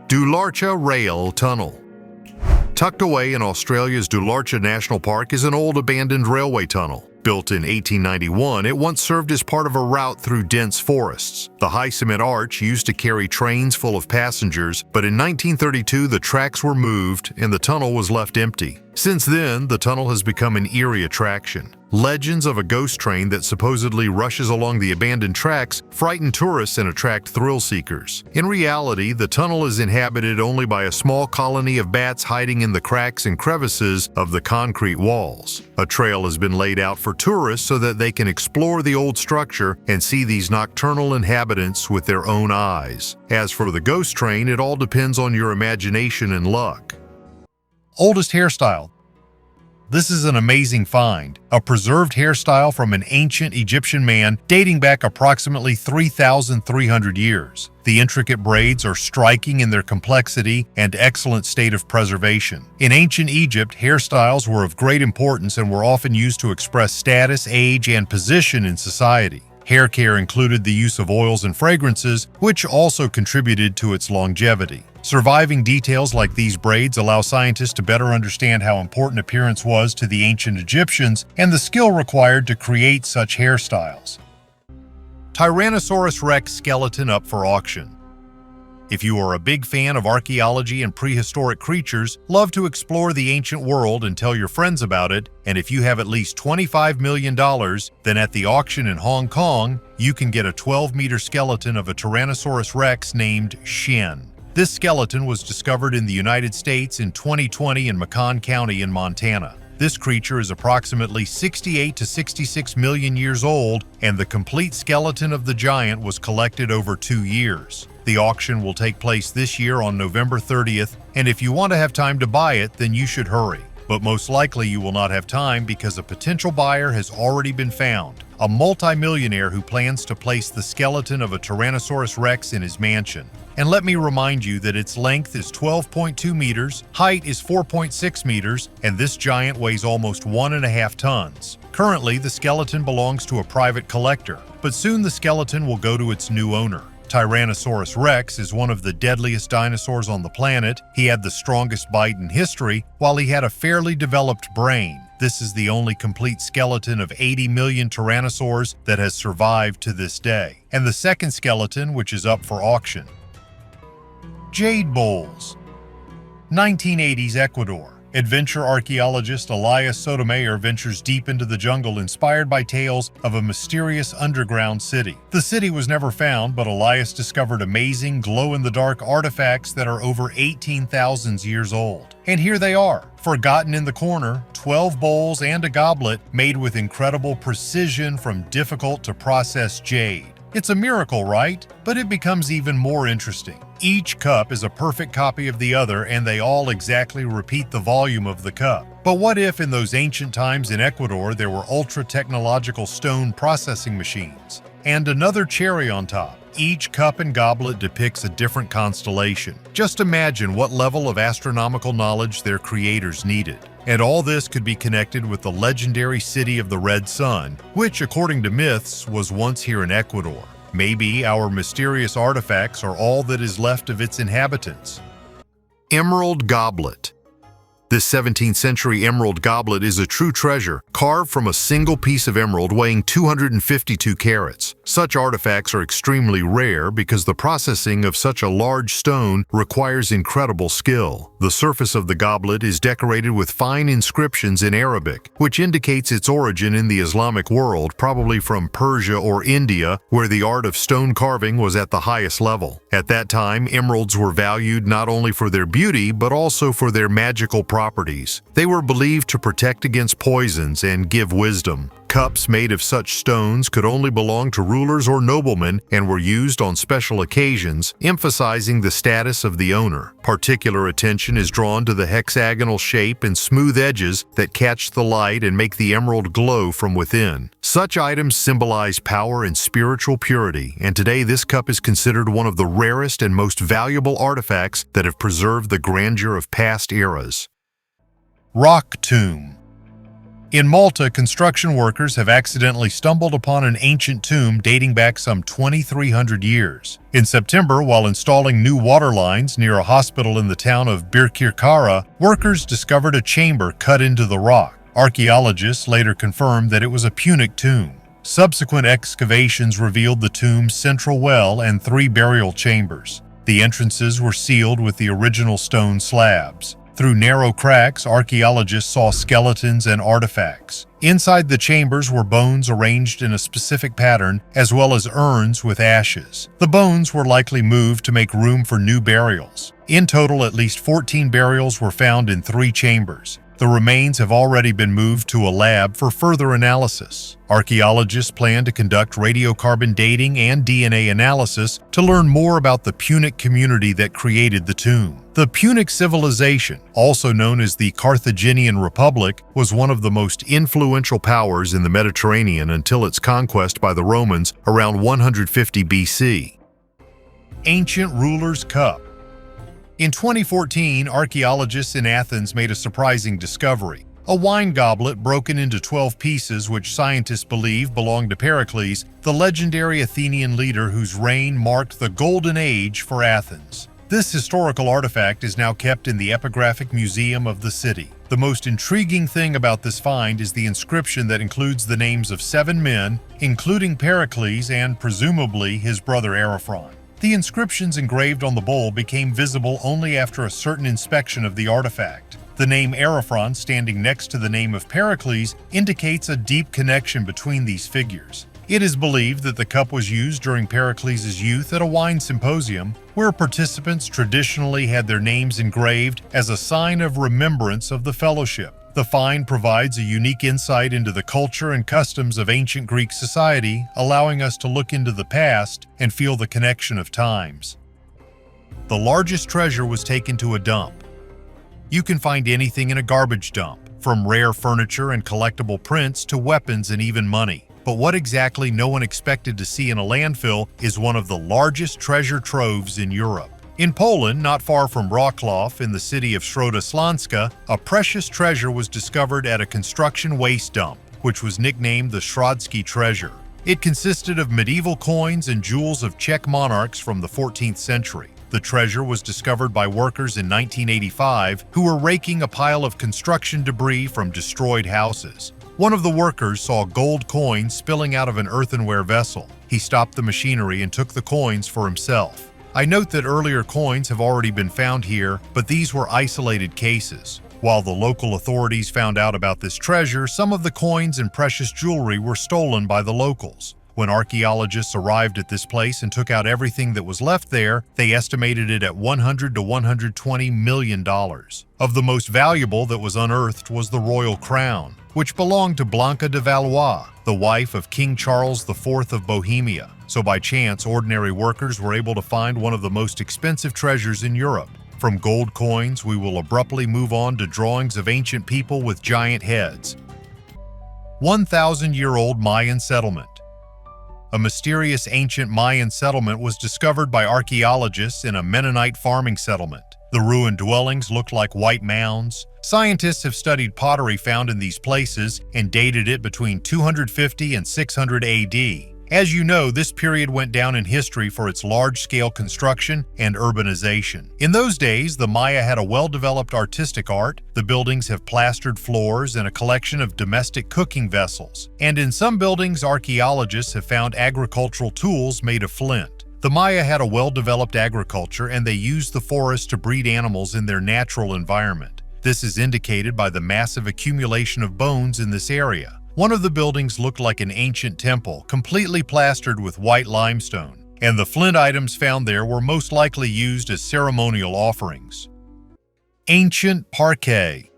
Dartha Rail Tunnel. Tucked away in Australia's Dartha National Park is an old abandoned railway tunnel. Built in 1891, it once served as part of a route through dense forests. The high cement arch used to carry trains full of passengers, but in 1932 the tracks were moved and the tunnel was left empty. Since then, the tunnel has become an eerie attraction. Legends of a ghost train that supposedly rushes along the abandoned tracks frighten tourists and attract thrill seekers. In reality, the tunnel is inhabited only by a small colony of bats hiding in the cracks and crevices of the concrete walls. A trail has been laid out for tourists so that they can explore the old structure and see these nocturnal inhabitants with their own eyes. As for the ghost train, it all depends on your imagination and luck. Oldest hairstyle. This is an amazing find, a preserved hairstyle from an ancient Egyptian man dating back approximately 3,300 years. The intricate braids are striking in their complexity and excellent state of preservation. In ancient Egypt, hairstyles were of great importance and were often used to express status, age, and position in society. Hair care included the use of oils and fragrances, which also contributed to its longevity. Surviving details like these braids allow scientists to better understand how important appearance was to the ancient Egyptians and the skill required to create such hairstyles. Tyrannosaurus Rex Skeleton up for auction. If you are a big fan of archaeology and prehistoric creatures, love to explore the ancient world and tell your friends about it, and if you have at least $25 million, then at the auction in Hong Kong, you can get a 12-meter skeleton of a Tyrannosaurus Rex named Shen. This skeleton was discovered in the United States in 2020 in Macon County in Montana. This creature is approximately 68 to 66 million years old, and the complete skeleton of the giant was collected over 2 years. The auction will take place this year on November 30th, and if you want to have time to buy it, then you should hurry. But most likely you will not have time because a potential buyer has already been found, a multimillionaire who plans to place the skeleton of a Tyrannosaurus Rex in his mansion. And let me remind you that its length is 12.2 meters, height is 4.6 meters, and this giant weighs almost 1.5 tons. Currently, the skeleton belongs to a private collector, but soon the skeleton will go to its new owner. Tyrannosaurus Rex is one of the deadliest dinosaurs on the planet. He had the strongest bite in history, while he had a fairly developed brain. This is the only complete skeleton of 80 million tyrannosaurs that has survived to this day, and the second skeleton which is up for auction. Jade Bowls. 1980s Ecuador. Adventure archaeologist Elias Sotomayor ventures deep into the jungle inspired by tales of a mysterious underground city. The city was never found, but Elias discovered amazing glow-in-the-dark artifacts that are over 18,000 years old. And here they are, forgotten in the corner, 12 bowls and a goblet made with incredible precision from difficult-to-process jade. It's a miracle, right? But it becomes even more interesting. Each cup is a perfect copy of the other, and they all exactly repeat the volume of the cup. But what if in those ancient times in Ecuador there were ultra-technological stone processing machines? And another cherry on top. Each cup and goblet depicts a different constellation. Just imagine what level of astronomical knowledge their creators needed. And all this could be connected with the legendary city of the Red Sun, which, according to myths, was once here in Ecuador. Maybe our mysterious artifacts are all that is left of its inhabitants. Emerald Goblet. This 17th century emerald goblet is a true treasure, carved from a single piece of emerald weighing 252 carats. Such artifacts are extremely rare because the processing of such a large stone requires incredible skill. The surface of the goblet is decorated with fine inscriptions in Arabic, which indicates its origin in the Islamic world, probably from Persia or India, where the art of stone carving was at the highest level. At that time, emeralds were valued not only for their beauty, but also for their magical properties. They were believed to protect against poisons and give wisdom. Cups made of such stones could only belong to rulers or noblemen and were used on special occasions, emphasizing the status of the owner. Particular attention is drawn to the hexagonal shape and smooth edges that catch the light and make the emerald glow from within. Such items symbolize power and spiritual purity, and today this cup is considered one of the rarest and most valuable artifacts that have preserved the grandeur of past eras. Rock tomb. In Malta, construction workers have accidentally stumbled upon an ancient tomb dating back some 2,300 years. In September, while installing new water lines near a hospital in the town of Birkirkara, workers discovered a chamber cut into the rock. Archaeologists later confirmed that it was a Punic tomb. Subsequent excavations revealed the tomb's central well and 3 burial chambers. The entrances were sealed with the original stone slabs. Through narrow cracks, archaeologists saw skeletons and artifacts. Inside the chambers were bones arranged in a specific pattern, as well as urns with ashes. The bones were likely moved to make room for new burials. In total, at least 14 burials were found in 3 chambers. The remains have already been moved to a lab for further analysis. Archaeologists plan to conduct radiocarbon dating and DNA analysis to learn more about the Punic community that created the tomb. The Punic civilization, also known as the Carthaginian Republic, was one of the most influential powers in the Mediterranean until its conquest by the Romans around 150 BC. Ancient Ruler's Cup. In 2014, archaeologists in Athens made a surprising discovery: a wine goblet broken into 12 pieces which scientists believe belonged to Pericles, the legendary Athenian leader whose reign marked the golden age for Athens. This historical artifact is now kept in the Epigraphic Museum of the city. The most intriguing thing about this find is the inscription that includes the names of 7 men, including Pericles and, presumably, his brother Ariphron. The inscriptions engraved on the bowl became visible only after a certain inspection of the artifact. The name Ariphron, standing next to the name of Pericles, indicates a deep connection between these figures. It is believed that the cup was used during Pericles' youth at a wine symposium, where participants traditionally had their names engraved as a sign of remembrance of the fellowship. The find provides a unique insight into the culture and customs of ancient Greek society, allowing us to look into the past and feel the connection of times. The largest treasure was taken to a dump. You can find anything in a garbage dump, from rare furniture and collectible prints to weapons and even money. But what exactly no one expected to see in a landfill is one of the largest treasure troves in Europe. In Poland, not far from Wrocław in the city of Środa, a precious treasure was discovered at a construction waste dump, which was nicknamed the Shroudsky Treasure. It consisted of medieval coins and jewels of Czech monarchs from the 14th century. The treasure was discovered by workers in 1985 who were raking a pile of construction debris from destroyed houses. One of the workers saw gold coins spilling out of an earthenware vessel. He stopped the machinery and took the coins for himself. I note that earlier coins have already been found here, but these were isolated cases. While the local authorities found out about this treasure, some of the coins and precious jewelry were stolen by the locals. When archaeologists arrived at this place and took out everything that was left there, they estimated it at $100 to $120 million. Of the most valuable that was unearthed was the royal crown, which belonged to Blanca de Valois, the wife of King Charles IV of Bohemia. So by chance, ordinary workers were able to find one of the most expensive treasures in Europe. From gold coins, we will abruptly move on to drawings of ancient people with giant heads. 1,000-year-old Mayan Settlement. A mysterious ancient Mayan settlement was discovered by archaeologists in a Mennonite farming settlement. The ruined dwellings looked like white mounds. Scientists have studied pottery found in these places and dated it between 250 and 600 AD. As you know, this period went down in history for its large-scale construction and urbanization. In those days, the Maya had a well-developed artistic art, the buildings have plastered floors and a collection of domestic cooking vessels, and in some buildings, archaeologists have found agricultural tools made of flint. The Maya had a well-developed agriculture and they used the forest to breed animals in their natural environment. This is indicated by the massive accumulation of bones in this area. One of the buildings looked like an ancient temple, completely plastered with white limestone, and the flint items found there were most likely used as ceremonial offerings. Ancient parquet.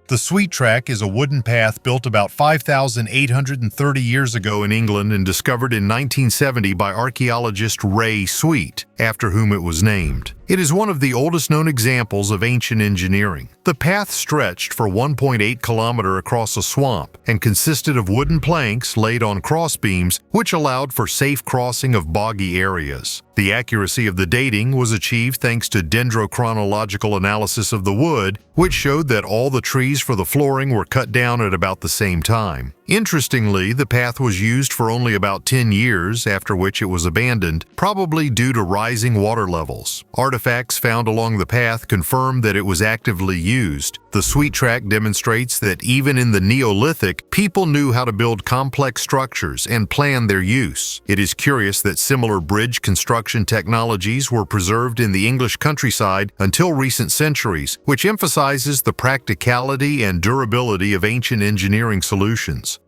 The Sweet Track is a wooden path built about 5,830 years ago in England and discovered in 1970 by archaeologist Ray Sweet, after whom it was named. It is one of the oldest known examples of ancient engineering. The path stretched for 1.8 kilometers across a swamp and consisted of wooden planks laid on crossbeams, which allowed for safe crossing of boggy areas. The accuracy of the dating was achieved thanks to dendrochronological analysis of the wood, which showed that all the trees for the flooring were cut down at about the same time. Interestingly, the path was used for only about 10 years, after which it was abandoned, probably due to rising water levels. Artifacts found along the path confirm that it was actively used. The Sweet Track demonstrates that even in the Neolithic, people knew how to build complex structures and plan their use. It is curious that similar bridge construction technologies were preserved in the English countryside until recent centuries, which emphasizes the practicality and durability of ancient engineering solutions.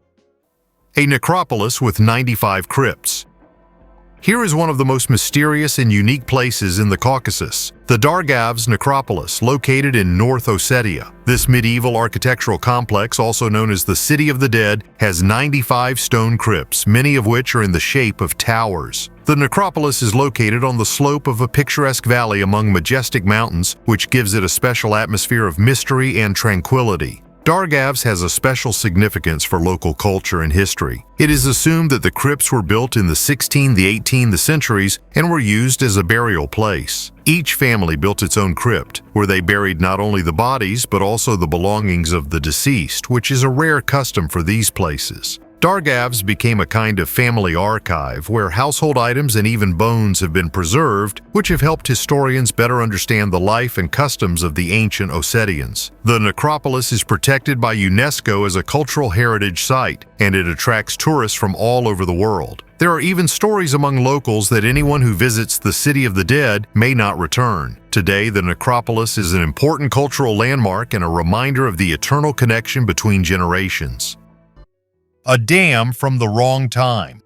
A necropolis with 95 crypts. Here is one of the most mysterious and unique places in the Caucasus, the Dargav's Necropolis, located in North Ossetia. This medieval architectural complex, also known as the City of the Dead, has 95 stone crypts, many of which are in the shape of towers. The necropolis is located on the slope of a picturesque valley among majestic mountains, which gives it a special atmosphere of mystery and tranquility. Dargav's has a special significance for local culture and history. It is assumed that the crypts were built in the 16th, the 18th centuries and were used as a burial place. Each family built its own crypt, where they buried not only the bodies but also the belongings of the deceased, which is a rare custom for these places. Dargav's became a kind of family archive where household items and even bones have been preserved, which have helped historians better understand the life and customs of the ancient Ossetians. The necropolis is protected by UNESCO as a cultural heritage site, and it attracts tourists from all over the world. There are even stories among locals that anyone who visits the City of the Dead may not return. Today, the necropolis is an important cultural landmark and a reminder of the eternal connection between generations. A dam from the wrong time.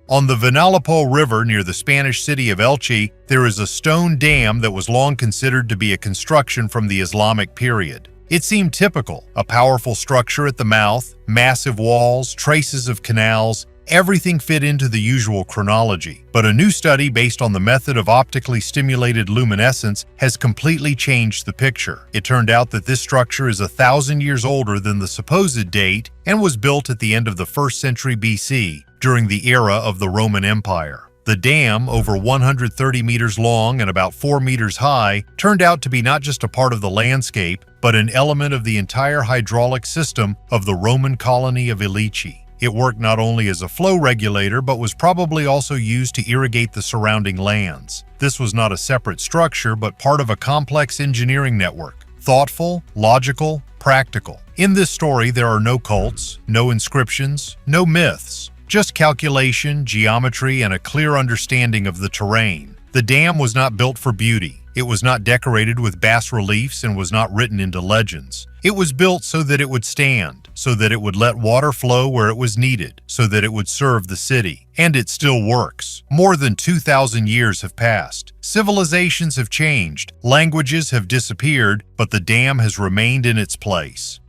On the Vinalopó River near the Spanish city of Elche, there is a stone dam that was long considered to be a construction from the Islamic period. It seemed typical, a powerful structure at the mouth, massive walls, traces of canals, everything fit into the usual chronology. But a new study based on the method of optically stimulated luminescence has completely changed the picture. It turned out that this structure is 1,000 years older than the supposed date and was built at the end of the 1st century BC, during the era of the Roman Empire. The dam, over 130 meters long and about 4 meters high, turned out to be not just a part of the landscape, but an element of the entire hydraulic system of the Roman colony of Ilici. It worked not only as a flow regulator, but was probably also used to irrigate the surrounding lands. This was not a separate structure, but part of a complex engineering network. Thoughtful, logical, practical. In this story, there are no cults, no inscriptions, no myths, just calculation, geometry, and a clear understanding of the terrain. The dam was not built for beauty. It was not decorated with bas-reliefs and was not written into legends. It was built so that it would stand, so that it would let water flow where it was needed, so that it would serve the city. And it still works. More than 2,000 years have passed. Civilizations have changed, languages have disappeared, but the dam has remained in its place.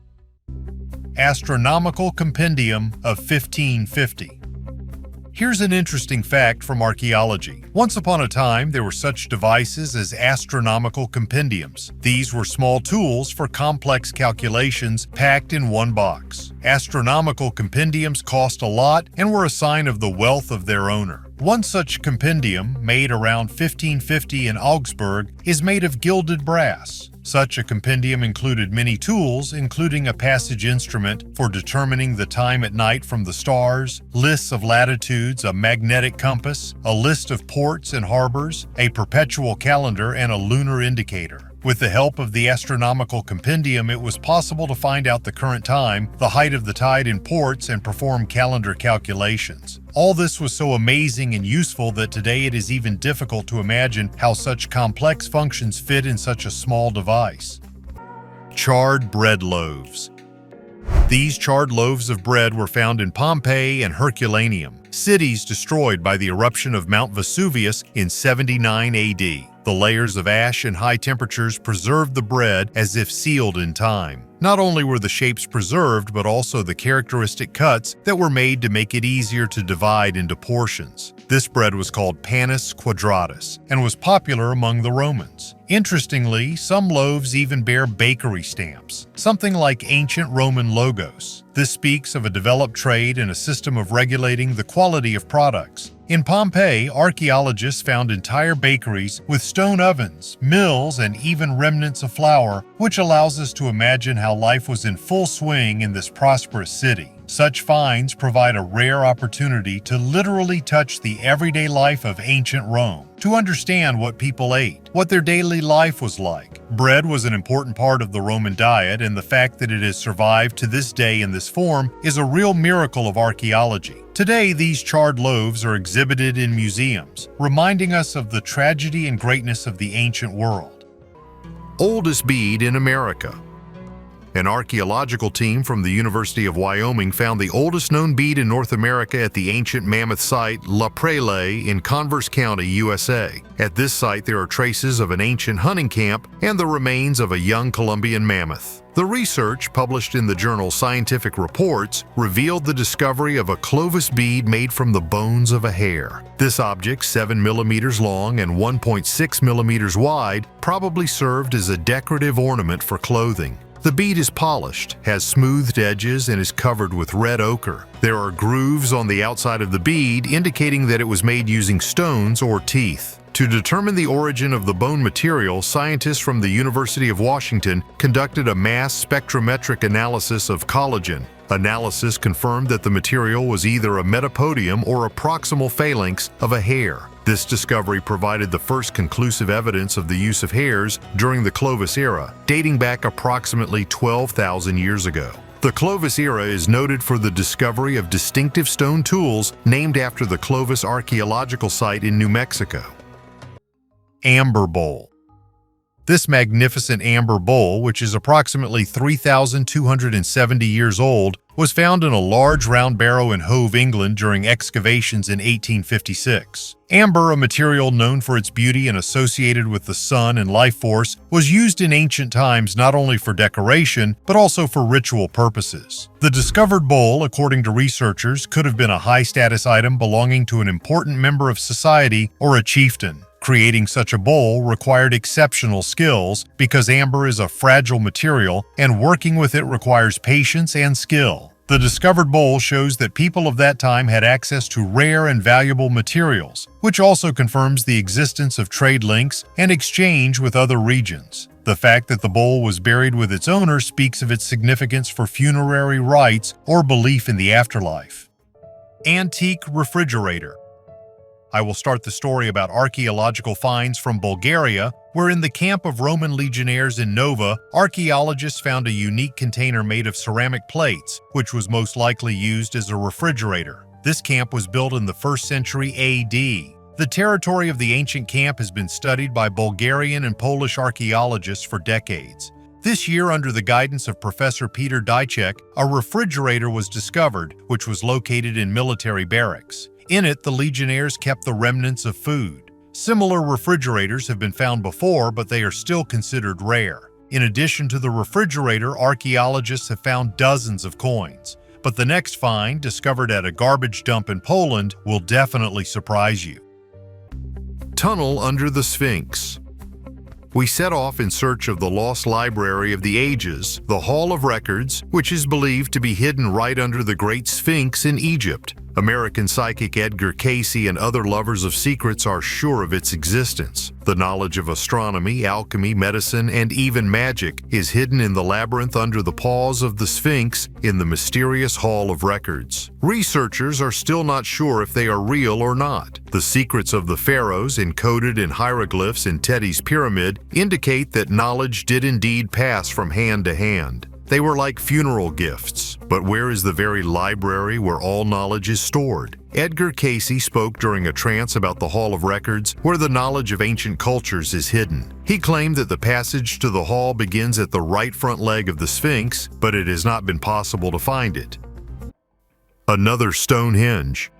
Astronomical compendium of 1550. Here's an interesting fact from archaeology. Once upon a time, there were such devices as astronomical compendiums. These were small tools for complex calculations packed in one box. Astronomical compendiums cost a lot and were a sign of the wealth of their owner. One such compendium, made around 1550 in Augsburg, is made of gilded brass. Such a compendium included many tools, including a passage instrument for determining the time at night from the stars, lists of latitudes, a magnetic compass, a list of ports and harbors, a perpetual calendar, and a lunar indicator. With the help of the Astronomical compendium, it was possible to find out the current time, the height of the tide in ports, and perform calendar calculations. All this was so amazing and useful that today it is even difficult to imagine how such complex functions fit in such a small device. Charred bread loaves. These charred loaves of bread were found in Pompeii and Herculaneum, cities destroyed by the eruption of Mount Vesuvius in 79 AD. The layers of ash and high temperatures preserved the bread as if sealed in time. Not only were the shapes preserved, but also the characteristic cuts that were made to make it easier to divide into portions. This bread was called panis quadratus and was popular among the Romans. Interestingly, some loaves even bear bakery stamps, something like ancient Roman logos. This speaks of a developed trade and a system of regulating the quality of products. In Pompeii, archaeologists found entire bakeries with stone ovens, mills, and even remnants of flour, which allows us to imagine how life was in full swing in this prosperous city. Such finds provide a rare opportunity to literally touch the everyday life of ancient Rome, to understand what people ate, what their daily life was like. Bread was an important part of the Roman diet, and the fact that it has survived to this day in this form is a real miracle of archaeology. Today, these charred loaves are exhibited in museums, reminding us of the tragedy and greatness of the ancient world. Oldest bead in America. An archaeological team from the University of Wyoming found the oldest known bead in North America at the ancient mammoth site La Prairie in Converse County, USA. At this site, there are traces of an ancient hunting camp and the remains of a young Columbian mammoth. The research, published in the journal Scientific Reports, revealed the discovery of a Clovis bead made from the bones of a hare. This object, 7 millimeters long and 1.6 millimeters wide, probably served as a decorative ornament for clothing. The bead is polished, has smoothed edges, and is covered with red ochre. There are grooves on the outside of the bead indicating that it was made using stones or teeth. To determine the origin of the bone material, scientists from the University of Washington conducted a mass spectrometric analysis of collagen. Analysis confirmed that the material was either a metapodium or a proximal phalanx of a hare. This discovery provided the first conclusive evidence of the use of hares during the Clovis era, dating back approximately 12,000 years ago. The Clovis era is noted for the discovery of distinctive stone tools named after the Clovis archaeological site in New Mexico. Amber bowl. This magnificent amber bowl, which is approximately 3,270 years old, was found in a large round barrow in Hove, England during excavations in 1856. Amber, a material known for its beauty and associated with the sun and life force, was used in ancient times not only for decoration, but also for ritual purposes. The discovered bowl, according to researchers, could have been a high-status item belonging to an important member of society or a chieftain. Creating such a bowl required exceptional skills because amber is a fragile material and working with it requires patience and skill. The discovered bowl shows that people of that time had access to rare and valuable materials, which also confirms the existence of trade links and exchange with other regions. The fact that the bowl was buried with its owner speaks of its significance for funerary rites or belief in the afterlife. Antique refrigerator. I will start the story about archaeological finds from Bulgaria, where in the camp of Roman legionnaires in Nova, archaeologists found a unique container made of ceramic plates, which was most likely used as a refrigerator. This camp was built in the 1st century AD. The territory of the ancient camp has been studied by Bulgarian and Polish archaeologists for decades. This year, under the guidance of Professor Peter Dychek, a refrigerator was discovered, which was located in military barracks. In it, the legionnaires kept the remnants of food. Similar refrigerators have been found before, but they are still considered rare. In addition to the refrigerator, archaeologists have found dozens of coins. But the next find, discovered at a garbage dump in Poland, will definitely surprise you. Tunnel under the Sphinx. We set off in search of the lost library of the ages, the Hall of Records, which is believed to be hidden right under the Great Sphinx in Egypt. American psychic Edgar Cayce and other lovers of secrets are sure of its existence. The knowledge of astronomy, alchemy, medicine, and even magic is hidden in the labyrinth under the paws of the Sphinx in the mysterious Hall of Records. Researchers are still not sure if they are real or not. The secrets of the pharaohs, encoded in hieroglyphs in Teti's pyramid, indicate that knowledge did indeed pass from hand to hand. They were like funeral gifts. But where is the very library where all knowledge is stored? Edgar Cayce spoke during a trance about the Hall of Records, where the knowledge of ancient cultures is hidden. He claimed that the passage to the hall begins at the right front leg of the Sphinx, but it has not been possible to find it. Another Stonehenge.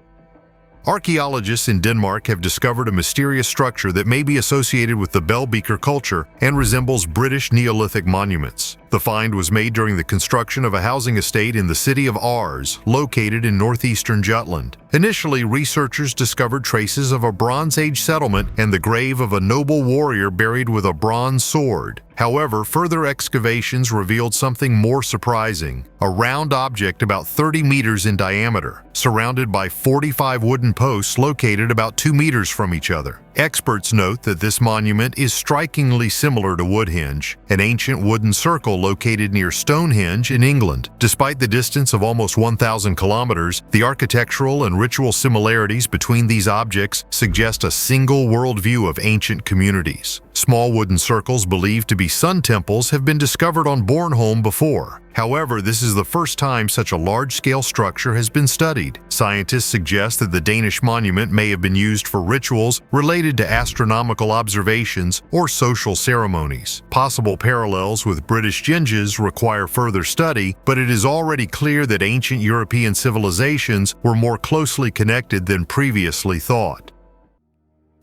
Archaeologists in Denmark have discovered a mysterious structure that may be associated with the Bell Beaker culture and resembles British Neolithic monuments. The find was made during the construction of a housing estate in the city of Ars, located in northeastern Jutland. Initially, researchers discovered traces of a Bronze Age settlement and the grave of a noble warrior buried with a bronze sword. However, further excavations revealed something more surprising: a round object about 30 meters in diameter, surrounded by 45 wooden posts located about 2 meters from each other. Experts note that this monument is strikingly similar to Woodhenge, an ancient wooden circle located near Stonehenge in England. Despite the distance of almost 1,000 kilometers, the architectural and ritual similarities between these objects suggest a single worldview of ancient communities. Small wooden circles believed to be sun temples have been discovered on Bornholm before. However, this is the first time such a large-scale structure has been studied. Scientists suggest that the Danish monument may have been used for rituals related to astronomical observations or social ceremonies. Possible parallels with British Genghis require further study, but it is already clear that ancient European civilizations were more closely connected than previously thought.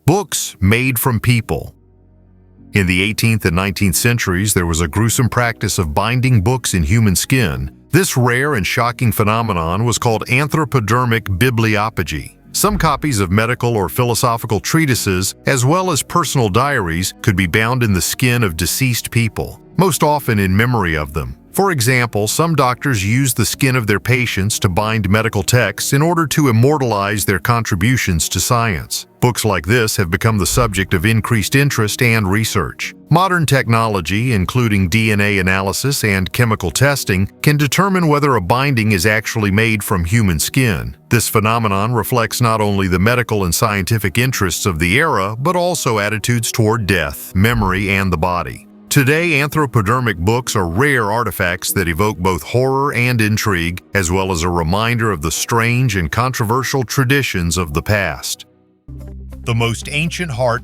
Books made from people. In the 18th and 19th centuries, there was a gruesome practice of binding books in human skin. This rare and shocking phenomenon was called anthropodermic bibliophagy. Some copies of medical or philosophical treatises, as well as personal diaries, could be bound in the skin of deceased people, most often in memory of them. For example, some doctors used the skin of their patients to bind medical texts in order to immortalize their contributions to science. Books like this have become the subject of increased interest and research. Modern technology, including DNA analysis and chemical testing, can determine whether a binding is actually made from human skin. This phenomenon reflects not only the medical and scientific interests of the era, but also attitudes toward death, memory, and the body. Today, anthropodermic books are rare artifacts that evoke both horror and intrigue, as well as a reminder of the strange and controversial traditions of the past. The most ancient heart.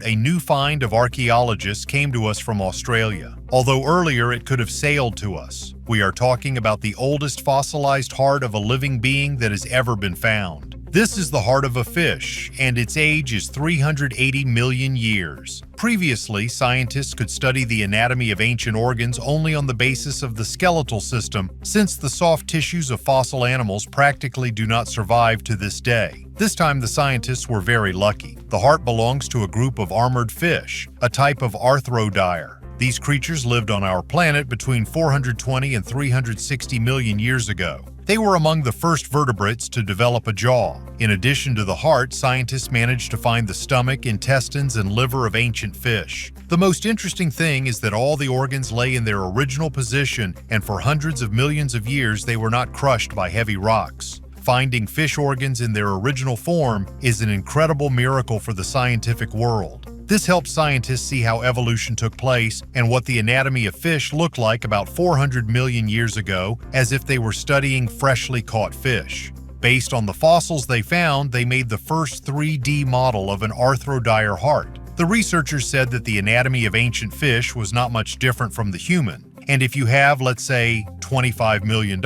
A new find of archaeologists came to us from Australia. Although earlier it could have sailed to us. We are talking about the oldest fossilized heart of a living being that has ever been found. This is the heart of a fish, and its age is 380 million years. Previously, scientists could study the anatomy of ancient organs only on the basis of the skeletal system, since the soft tissues of fossil animals practically do not survive to this day. This time the scientists were very lucky. The heart belongs to a group of armored fish, a type of arthrodire. These creatures lived on our planet between 420 and 360 million years ago. They were among the first vertebrates to develop a jaw. In addition to the heart, scientists managed to find the stomach, intestines, and liver of ancient fish. The most interesting thing is that all the organs lay in their original position, and for hundreds of millions of years they were not crushed by heavy rocks. Finding fish organs in their original form is an incredible miracle for the scientific world. This helps scientists see how evolution took place and what the anatomy of fish looked like about 400 million years ago, as if they were studying freshly caught fish. Based on the fossils they found, they made the first 3D model of an arthrodire heart. The researchers said that the anatomy of ancient fish was not much different from the human. And if you have, let's say, $25 million,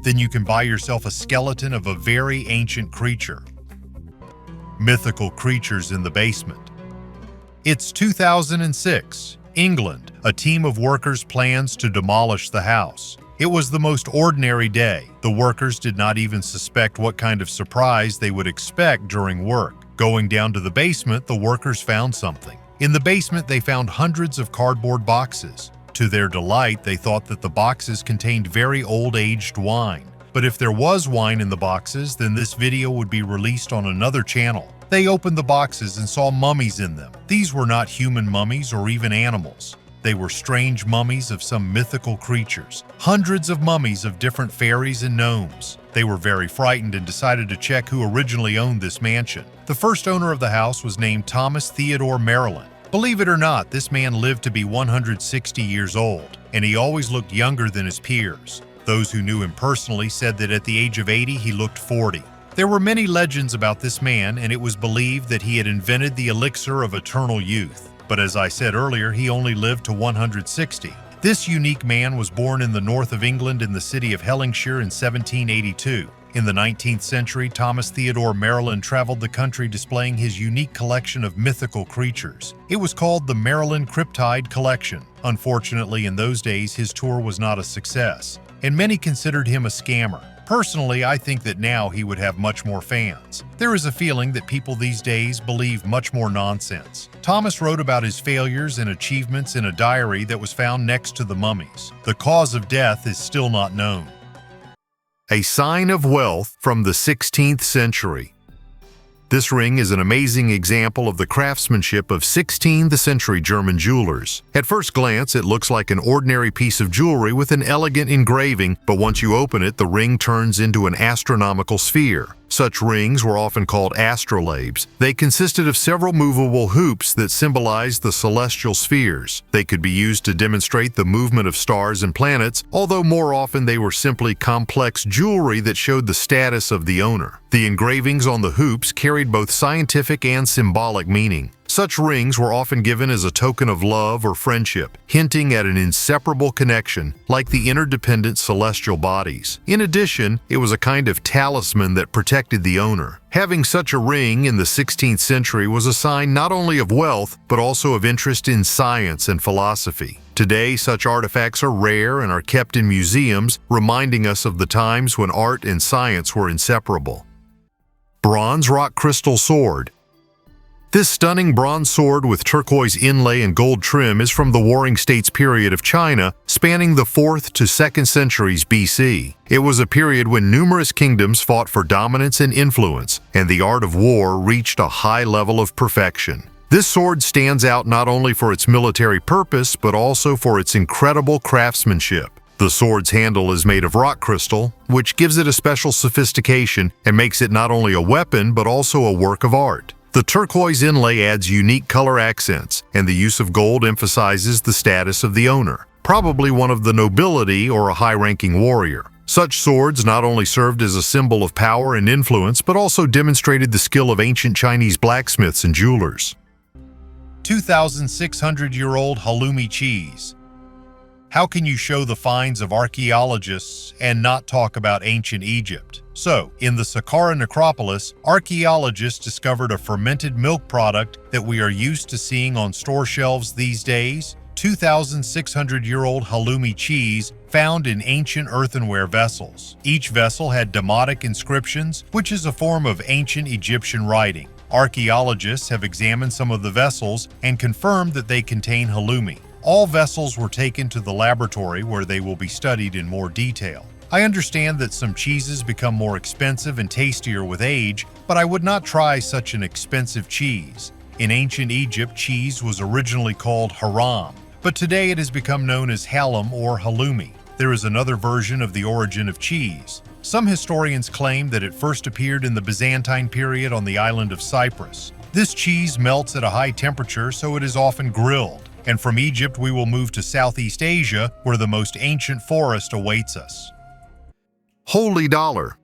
then you can buy yourself a skeleton of a very ancient creature. Mythical creatures in the basement. It's 2006, England. A team of workers plans to demolish the house. It was the most ordinary day. The workers did not even suspect what kind of surprise they would expect during work. Going down to the basement, the workers found something. In the basement, they found hundreds of cardboard boxes. To their delight, they thought that the boxes contained very old-aged wine. But if there was wine in the boxes, then this video would be released on another channel. They opened the boxes and saw mummies in them. These were not human mummies or even animals. They were strange mummies of some mythical creatures. Hundreds of mummies of different fairies and gnomes. They were very frightened and decided to check who originally owned this mansion. The first owner of the house was named Thomas Theodore Maryland. Believe it or not, this man lived to be 160 years old, and he always looked younger than his peers. Those who knew him personally said that at the age of 80, he looked 40. There were many legends about this man, and it was believed that he had invented the elixir of eternal youth. But as I said earlier, he only lived to 160. This unique man was born in the north of England in the city of Hellingshire in 1782. In the 19th century, Thomas Theodore Maryland traveled the country displaying his unique collection of mythical creatures. It was called the Maryland Cryptid Collection. Unfortunately, in those days, his tour was not a success, and many considered him a scammer. Personally, I think that now he would have much more fans. There is a feeling that people these days believe much more nonsense. Thomas wrote about his failures and achievements in a diary that was found next to the mummies. The cause of death is still not known. A sign of wealth from the 16th century. This ring is an amazing example of the craftsmanship of 16th century German jewelers. At first glance, it looks like an ordinary piece of jewelry with an elegant engraving, but once you open it, the ring turns into an astronomical sphere. Such rings were often called astrolabes. They consisted of several movable hoops that symbolized the celestial spheres. They could be used to demonstrate the movement of stars and planets, although more often they were simply complex jewelry that showed the status of the owner. The engravings on the hoops carried both scientific and symbolic meaning. Such rings were often given as a token of love or friendship, hinting at an inseparable connection, like the interdependent celestial bodies. In addition, it was a kind of talisman that protected the owner. Having such a ring in the 16th century was a sign not only of wealth, but also of interest in science and philosophy. Today, such artifacts are rare and are kept in museums, reminding us of the times when art and science were inseparable. Bronze rock crystal sword. This stunning bronze sword with turquoise inlay and gold trim is from the Warring States period of China, spanning the 4th to 2nd centuries BC. It was a period when numerous kingdoms fought for dominance and influence, and the art of war reached a high level of perfection. This sword stands out not only for its military purpose, but also for its incredible craftsmanship. The sword's handle is made of rock crystal, which gives it a special sophistication and makes it not only a weapon, but also a work of art. The turquoise inlay adds unique color accents, and the use of gold emphasizes the status of the owner, probably one of the nobility or a high-ranking warrior. Such swords not only served as a symbol of power and influence, but also demonstrated the skill of ancient Chinese blacksmiths and jewelers. 2,600-year-old halloumi cheese. How can you show the finds of archaeologists and not talk about ancient Egypt? So, in the Saqqara necropolis, archaeologists discovered a fermented milk product that we are used to seeing on store shelves these days, 2,600-year-old halloumi cheese found in ancient earthenware vessels. Each vessel had demotic inscriptions, which is a form of ancient Egyptian writing. Archaeologists have examined some of the vessels and confirmed that they contain halloumi. All vessels were taken to the laboratory where they will be studied in more detail. I understand that some cheeses become more expensive and tastier with age, but I would not try such an expensive cheese. In ancient Egypt, cheese was originally called haram, but today it has become known as halloum or halloumi. There is another version of the origin of cheese. Some historians claim that it first appeared in the Byzantine period on the island of Cyprus. This cheese melts at a high temperature, so it is often grilled. And from Egypt, we will move to Southeast Asia, where the most ancient forest awaits us. Holy dollar.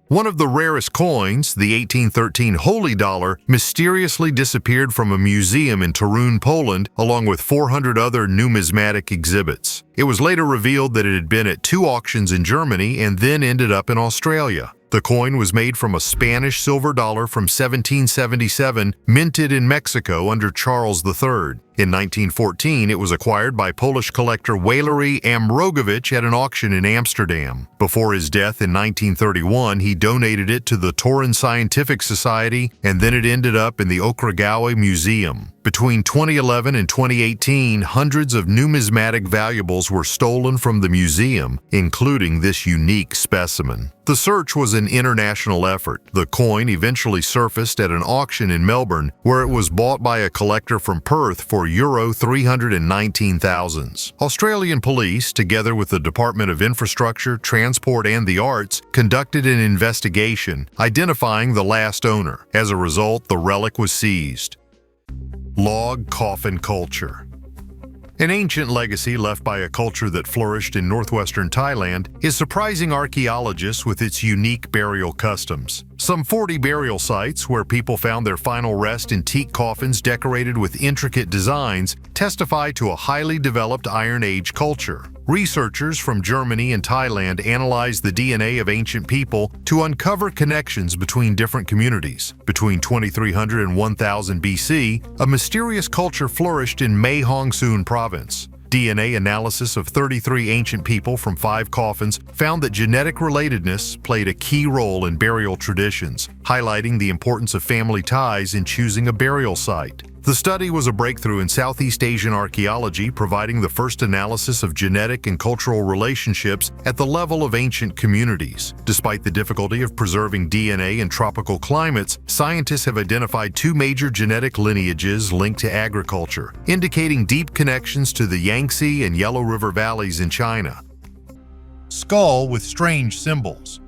One of the rarest coins, the 1813 holy dollar, mysteriously disappeared from a museum in Torun, Poland, along with 400 other numismatic exhibits. It was later revealed that it had been at 2 auctions in Germany and then ended up in Australia. The coin was made from a Spanish silver dollar from 1777, minted in Mexico under Charles III. In 1914, it was acquired by Polish collector Walery Amrogowicz at an auction in Amsterdam. Before his death in 1931, he donated it to the Torin Scientific Society, and then it ended up in the Okragawe Museum. Between 2011 and 2018, hundreds of numismatic valuables were stolen from the museum, including this unique specimen. The search was an international effort. The coin eventually surfaced at an auction in Melbourne, where it was bought by a collector from Perth for Euro 319,000. Australian police, together with the Department of Infrastructure, Transport and the Arts, conducted an investigation, identifying the last owner. As a result, the relic was seized. Log coffin culture. An ancient legacy left by a culture that flourished in northwestern Thailand is surprising archaeologists with its unique burial customs. Some 40 burial sites where people found their final rest in teak coffins decorated with intricate designs testify to a highly developed Iron Age culture. Researchers from Germany and Thailand analyzed the DNA of ancient people to uncover connections between different communities. Between 2300 and 1000 BC, a mysterious culture flourished in Mae Hong Son province. DNA analysis of 33 ancient people from 5 coffins found that genetic relatedness played a key role in burial traditions, highlighting the importance of family ties in choosing a burial site. The study was a breakthrough in Southeast Asian archaeology, providing the first analysis of genetic and cultural relationships at the level of ancient communities. Despite the difficulty of preserving DNA in tropical climates, scientists have identified 2 major genetic lineages linked to agriculture, indicating deep connections to the Yangtze and Yellow River valleys in China. Skull with strange symbols.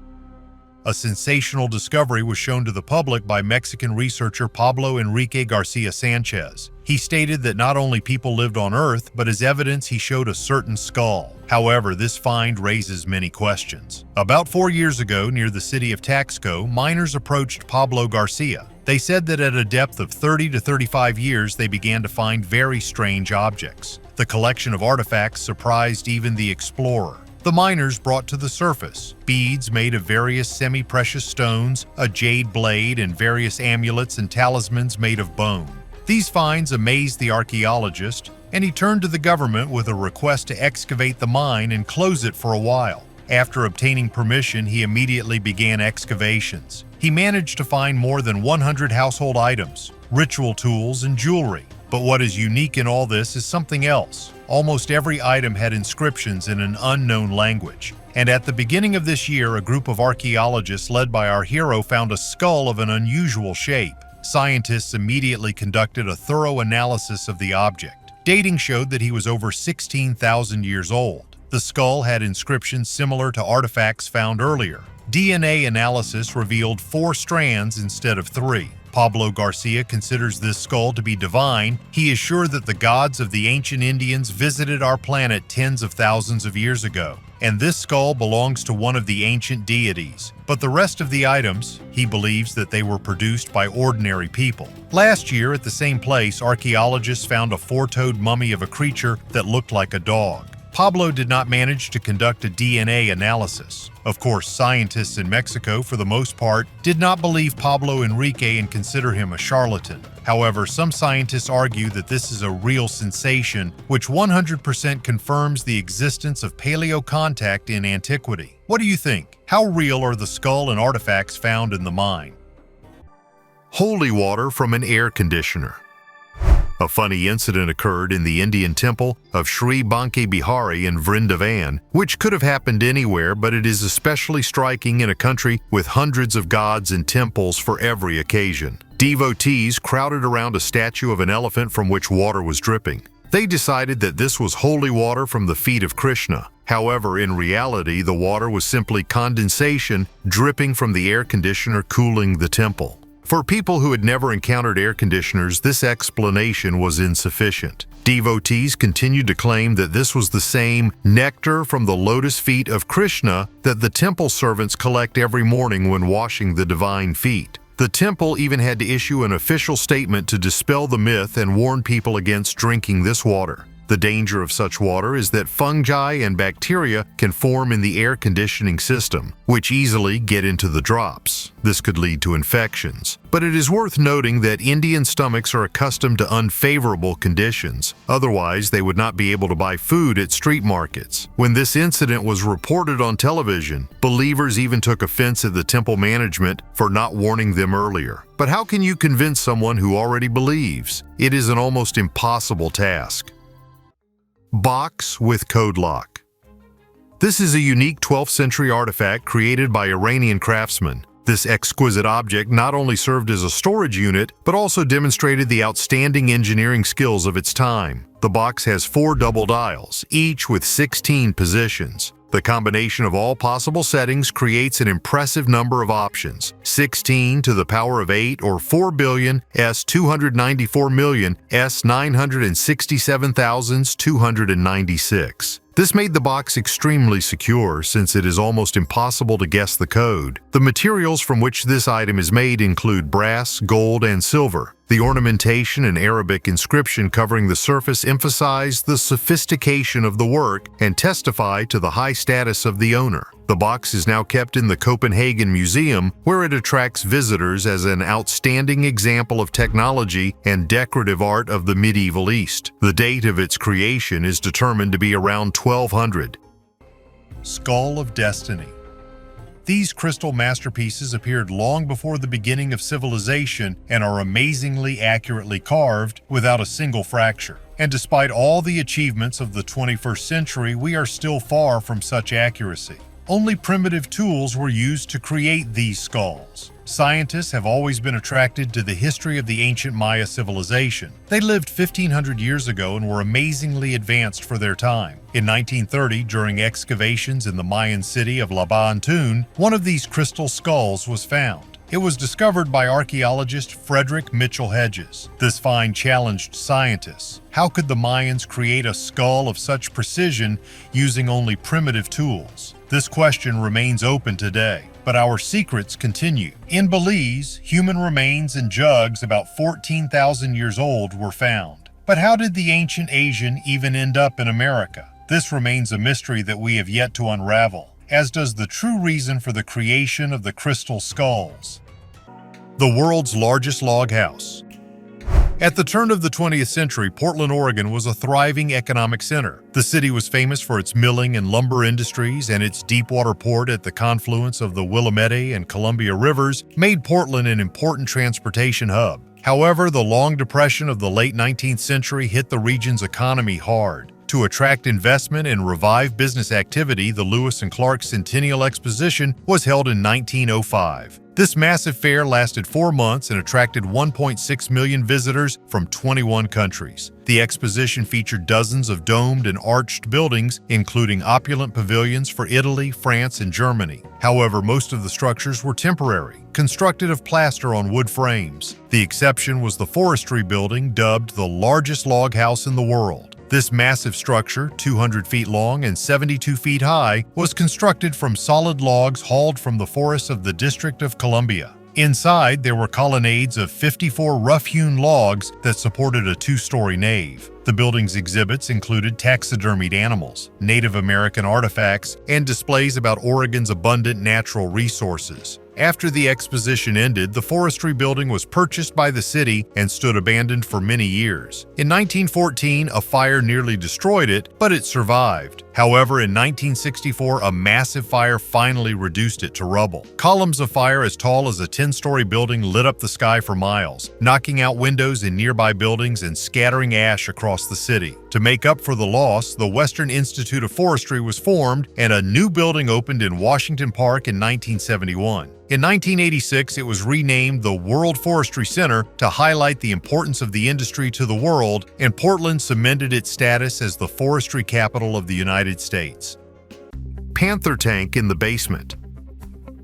A sensational discovery was shown to the public by Mexican researcher Pablo Enrique Garcia Sanchez. He stated that not only people lived on Earth, but as evidence he showed a certain skull. However, this find raises many questions. About 4 years ago, near the city of Taxco, miners approached Pablo Garcia. They said that at a depth of 30 to 35 years, they began to find very strange objects. The collection of artifacts surprised even the explorer. The miners brought to the surface beads made of various semi-precious stones, a jade blade, and various amulets and talismans made of bone. These finds amazed the archaeologist, and he turned to the government with a request to excavate the mine and close it for a while. After obtaining permission, he immediately began excavations. He managed to find more than 100 household items, ritual tools, and jewelry. But what is unique in all this is something else. Almost every item had inscriptions in an unknown language. And at the beginning of this year, a group of archaeologists led by our hero found a skull of an unusual shape. Scientists immediately conducted a thorough analysis of the object. Dating showed that he was over 16,000 years old. The skull had inscriptions similar to artifacts found earlier. DNA analysis revealed 4 strands instead of 3. Pablo Garcia considers this skull to be divine. He is sure that the gods of the ancient Indians visited our planet tens of thousands of years ago, and this skull belongs to one of the ancient deities. But the rest of the items, he believes that they were produced by ordinary people. Last year, at the same place, archaeologists found a 4-toed mummy of a creature that looked like a dog. Pablo did not manage to conduct a DNA analysis. Of course, scientists in Mexico, for the most part, did not believe Pablo Enrique and consider him a charlatan. However, some scientists argue that this is a real sensation, which 100% confirms the existence of paleo-contact in antiquity. What do you think? How real are the skull and artifacts found in the mine? Holy water from an air conditioner. A funny incident occurred in the Indian temple of Sri Banke Bihari in Vrindavan, which could have happened anywhere, but it is especially striking in a country with hundreds of gods and temples for every occasion. Devotees crowded around a statue of an elephant from which water was dripping. They decided that this was holy water from the feet of Krishna. However, in reality, the water was simply condensation dripping from the air conditioner cooling the temple. For people who had never encountered air conditioners, this explanation was insufficient. Devotees continued to claim that this was the same nectar from the lotus feet of Krishna that the temple servants collect every morning when washing the divine feet. The temple even had to issue an official statement to dispel the myth and warn people against drinking this water. The danger of such water is that fungi and bacteria can form in the air conditioning system, which easily get into the drops. This could lead to infections. But it is worth noting that Indian stomachs are accustomed to unfavorable conditions. Otherwise, they would not be able to buy food at street markets. When this incident was reported on television, believers even took offense at the temple management for not warning them earlier. But how can you convince someone who already believes? It is an almost impossible task. Box with code lock. This is a unique 12th century artifact created by Iranian craftsmen. This exquisite object not only served as a storage unit, but also demonstrated the outstanding engineering skills of its time. The box has 4 double dials, each with 16 positions. The combination of all possible settings creates an impressive number of options: 16 to the power of 8 or 4 billion S 294 million S 967,296. This made the box extremely secure since it is almost impossible to guess the code. The materials from which this item is made include brass, gold, and silver. The ornamentation and Arabic inscription covering the surface emphasize the sophistication of the work and testify to the high status of the owner. The box is now kept in the Copenhagen Museum, where it attracts visitors as an outstanding example of technology and decorative art of the medieval East. The date of its creation is determined to be around 1200. Skull of Destiny. These crystal masterpieces appeared long before the beginning of civilization and are amazingly accurately carved without a single fracture. And despite all the achievements of the 21st century, we are still far from such accuracy. Only primitive tools were used to create these skulls. Scientists have always been attracted to the history of the ancient Maya civilization. They lived 1,500 years ago and were amazingly advanced for their time. In 1930, during excavations in the Mayan city of Laban-Tun, one of these crystal skulls was found. It was discovered by archaeologist Frederick Mitchell Hedges. This find challenged scientists. How could the Mayans create a skull of such precision using only primitive tools? This question remains open today, but our secrets continue. In Belize, human remains in jugs about 14,000 years old were found. But how did the ancient Asian even end up in America? This remains a mystery that we have yet to unravel, as does the true reason for the creation of the crystal skulls. The world's largest log house. At the turn of the 20th century, Portland, Oregon was a thriving economic center. The city was famous for its milling and lumber industries, and its deepwater port at the confluence of the Willamette and Columbia rivers made Portland an important transportation hub. However, the long depression of the late 19th century hit the region's economy hard. To attract investment and revive business activity, the Lewis and Clark Centennial Exposition was held in 1905. This massive fair lasted 4 months and attracted 1.6 million visitors from 21 countries. The exposition featured dozens of domed and arched buildings, including opulent pavilions for Italy, France, and Germany. However, most of the structures were temporary, constructed of plaster on wood frames. The exception was the forestry building, dubbed the largest log house in the world. This massive structure, 200 feet long and 72 feet high, was constructed from solid logs hauled from the forests of the District of Columbia. Inside, there were colonnades of 54 rough-hewn logs that supported a 2-story nave. The building's exhibits included taxidermied animals, Native American artifacts, and displays about Oregon's abundant natural resources. After the exposition ended, the forestry building was purchased by the city and stood abandoned for many years. In 1914, a fire nearly destroyed it, but it survived. However, in 1964, a massive fire finally reduced it to rubble. Columns of fire as tall as a 10-story building lit up the sky for miles, knocking out windows in nearby buildings and scattering ash across the city. To make up for the loss, the Western Institute of Forestry was formed and a new building opened in Washington Park in 1971. In 1986, it was renamed the World Forestry Center to highlight the importance of the industry to the world, and Portland cemented its status as the forestry capital of the United States. Panther tank in the basement.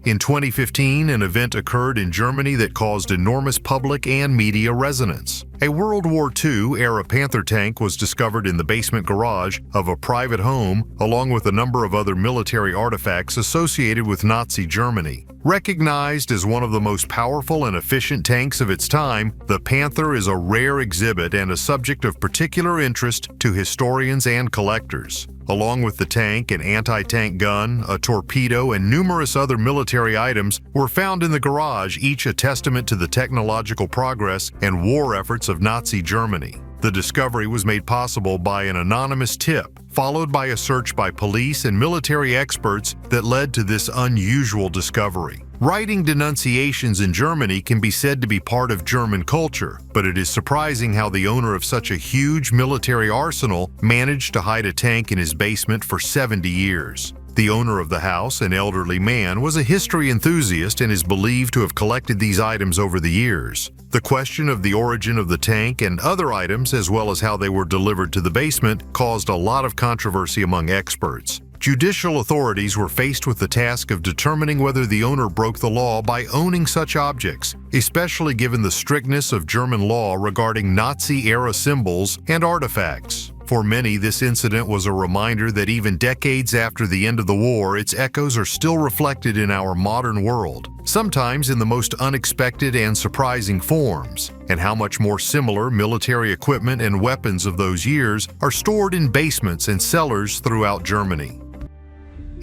In 2015, an event occurred in Germany that caused enormous public and media resonance. A World War II-era Panther tank was discovered in the basement garage of a private home, along with a number of other military artifacts associated with Nazi Germany. Recognized as one of the most powerful and efficient tanks of its time, the Panther is a rare exhibit and a subject of particular interest to historians and collectors. Along with the tank, an anti-tank gun, a torpedo, and numerous other military items were found in the garage, each a testament to the technological progress and war efforts of Nazi Germany. The discovery was made possible by an anonymous tip, followed by a search by police and military experts that led to this unusual discovery. Writing denunciations in Germany can be said to be part of German culture, but it is surprising how the owner of such a huge military arsenal managed to hide a tank in his basement for 70 years. The owner of the house, an elderly man, was a history enthusiast and is believed to have collected these items over the years. The question of the origin of the tank and other items, as well as how they were delivered to the basement, caused a lot of controversy among experts. Judicial authorities were faced with the task of determining whether the owner broke the law by owning such objects, especially given the strictness of German law regarding Nazi-era symbols and artifacts. For many, this incident was a reminder that even decades after the end of the war, its echoes are still reflected in our modern world, sometimes in the most unexpected and surprising forms, and how much more similar military equipment and weapons of those years are stored in basements and cellars throughout Germany.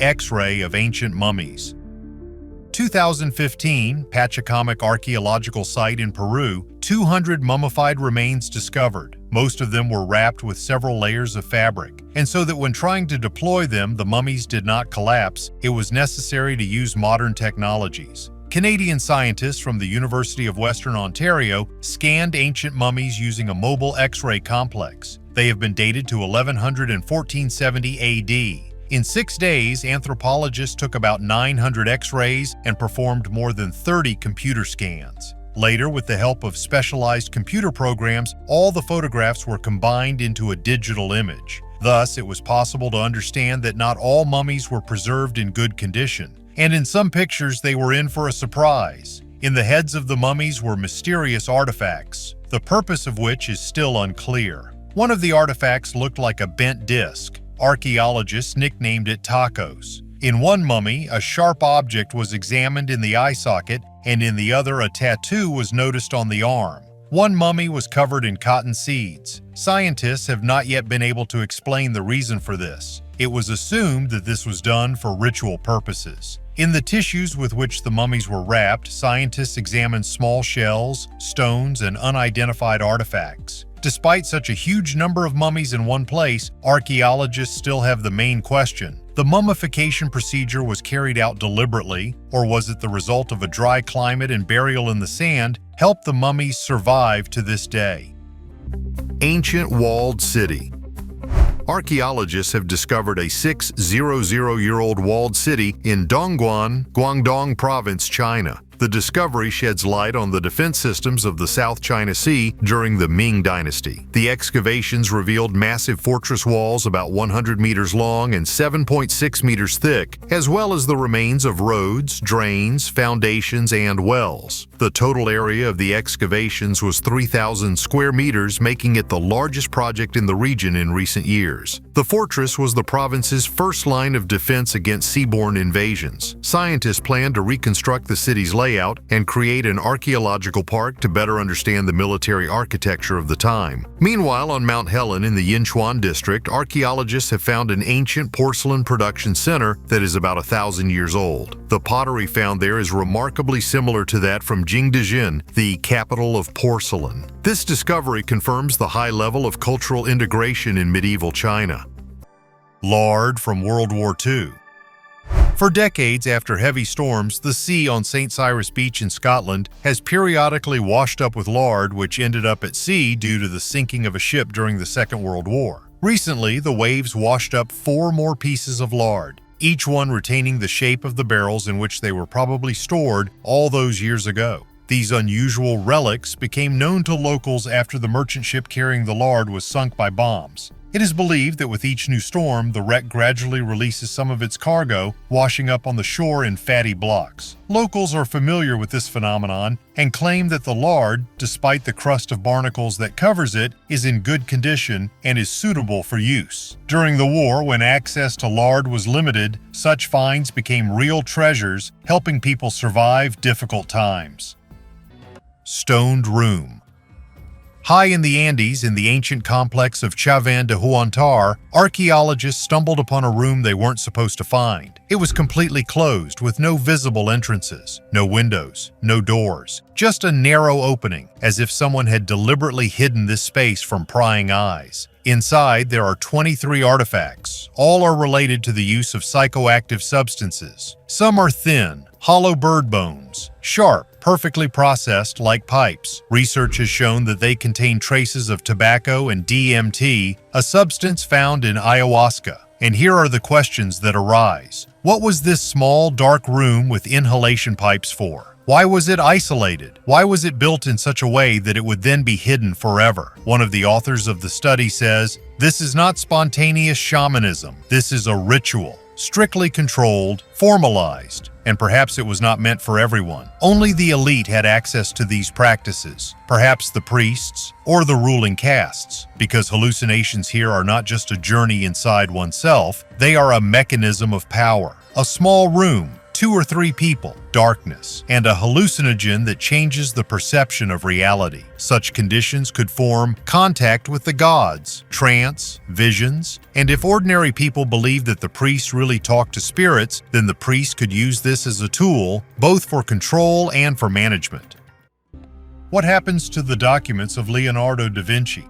X-ray of ancient mummies. 2015, Pachacutic Archaeological Site in Peru, 200 mummified remains discovered. Most of them were wrapped with several layers of fabric, and so that when trying to deploy them, the mummies did not collapse, it was necessary to use modern technologies. Canadian scientists from the University of Western Ontario scanned ancient mummies using a mobile X-ray complex. They have been dated to 1100 and 1470 AD. In 6 days, anthropologists took about 900 X-rays and performed more than 30 computer scans. Later, with the help of specialized computer programs, all the photographs were combined into a digital image. Thus, it was possible to understand that not all mummies were preserved in good condition, and in some pictures they were in for a surprise. In the heads of the mummies were mysterious artifacts, the purpose of which is still unclear. One of the artifacts looked like a bent disc. Archaeologists nicknamed it tacos. In one mummy, a sharp object was examined in the eye socket, and in the other, a tattoo was noticed on the arm. One mummy was covered in cotton seeds. Scientists have not yet been able to explain the reason for this. It was assumed that this was done for ritual purposes. In the tissues with which the mummies were wrapped, scientists examined small shells, stones, and unidentified artifacts. Despite such a huge number of mummies in one place, archaeologists still have the main question. The mummification procedure was carried out deliberately, or was it the result of a dry climate and burial in the sand helped the mummies survive to this day? Ancient walled city. Archaeologists have discovered a 600-year-old walled city in Dongguan, Guangdong Province, China. The discovery sheds light on the defense systems of the South China Sea during the Ming Dynasty. The excavations revealed massive fortress walls about 100 meters long and 7.6 meters thick, as well as the remains of roads, drains, foundations, and wells. The total area of the excavations was 3,000 square meters, making it the largest project in the region in recent years. The fortress was the province's first line of defense against seaborne invasions. Scientists plan to reconstruct the city's layout and create an archaeological park to better understand the military architecture of the time. Meanwhile, on Mount Helen in the Yinchuan district, archaeologists have found an ancient porcelain production center that is about 1,000 years old. The pottery found there is remarkably similar to that from Jingdezhen, the capital of porcelain. This discovery confirms the high level of cultural integration in medieval China. Lard from World War II. For decades after heavy storms, the sea on St. Cyrus Beach in Scotland has periodically washed up with lard which ended up at sea due to the sinking of a ship during the Second World War. Recently, the waves washed up 4 more pieces of lard, each one retaining the shape of the barrels in which they were probably stored all those years ago. These unusual relics became known to locals after the merchant ship carrying the lard was sunk by bombs. It is believed that with each new storm, the wreck gradually releases some of its cargo, washing up on the shore in fatty blocks. Locals are familiar with this phenomenon and claim that the lard, despite the crust of barnacles that covers it, is in good condition and is suitable for use. During the war, when access to lard was limited, such finds became real treasures, helping people survive difficult times. Stoned Room. High in the Andes, in the ancient complex of Chavan de Huantar, archaeologists stumbled upon a room they weren't supposed to find. It was completely closed, with no visible entrances, no windows, no doors, just a narrow opening, as if someone had deliberately hidden this space from prying eyes. Inside, there are 23 artifacts. All are related to the use of psychoactive substances. Some are thin, hollow bird bones, sharp, perfectly processed like pipes. Research has shown that they contain traces of tobacco and DMT, a substance found in ayahuasca. And here are the questions that arise. What was this small, dark room with inhalation pipes for? Why was it isolated? Why was it built in such a way that it would then be hidden forever? One of the authors of the study says, "This is not spontaneous shamanism. This is a ritual, strictly controlled, formalized, and perhaps it was not meant for everyone. Only the elite had access to these practices, perhaps the priests or the ruling castes, because hallucinations here are not just a journey inside oneself, they are a mechanism of power. A small room, 2 or 3 people, darkness, and a hallucinogen that changes the perception of reality. Such conditions could form contact with the gods, trance, visions, and if ordinary people believed that the priest really talked to spirits, then the priest could use this as a tool, both for control and for management." What happens to the documents of Leonardo da Vinci?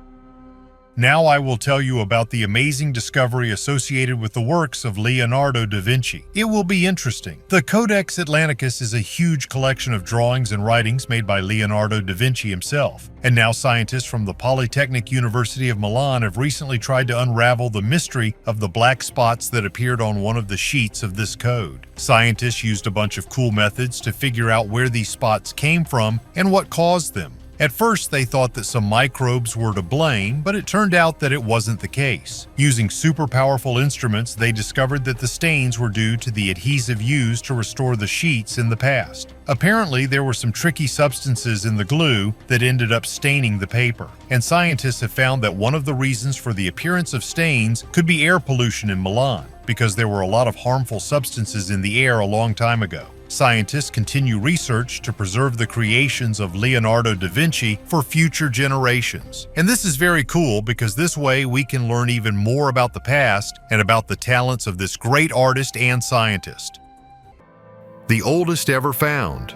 Now I will tell you about the amazing discovery associated with the works of Leonardo da Vinci. It will be interesting. The Codex Atlanticus is a huge collection of drawings and writings made by Leonardo da Vinci himself. And now scientists from the Polytechnic University of Milan have recently tried to unravel the mystery of the black spots that appeared on one of the sheets of this code. Scientists used a bunch of cool methods to figure out where these spots came from and what caused them. At first, they thought that some microbes were to blame, but it turned out that it wasn't the case. Using super powerful instruments, they discovered that the stains were due to the adhesive used to restore the sheets in the past. Apparently, there were some tricky substances in the glue that ended up staining the paper. And scientists have found that one of the reasons for the appearance of stains could be air pollution in Milan, because there were a lot of harmful substances in the air a long time ago. Scientists continue research to preserve the creations of Leonardo da Vinci for future generations. And this is very cool because this way we can learn even more about the past and about the talents of this great artist and scientist. The oldest ever found.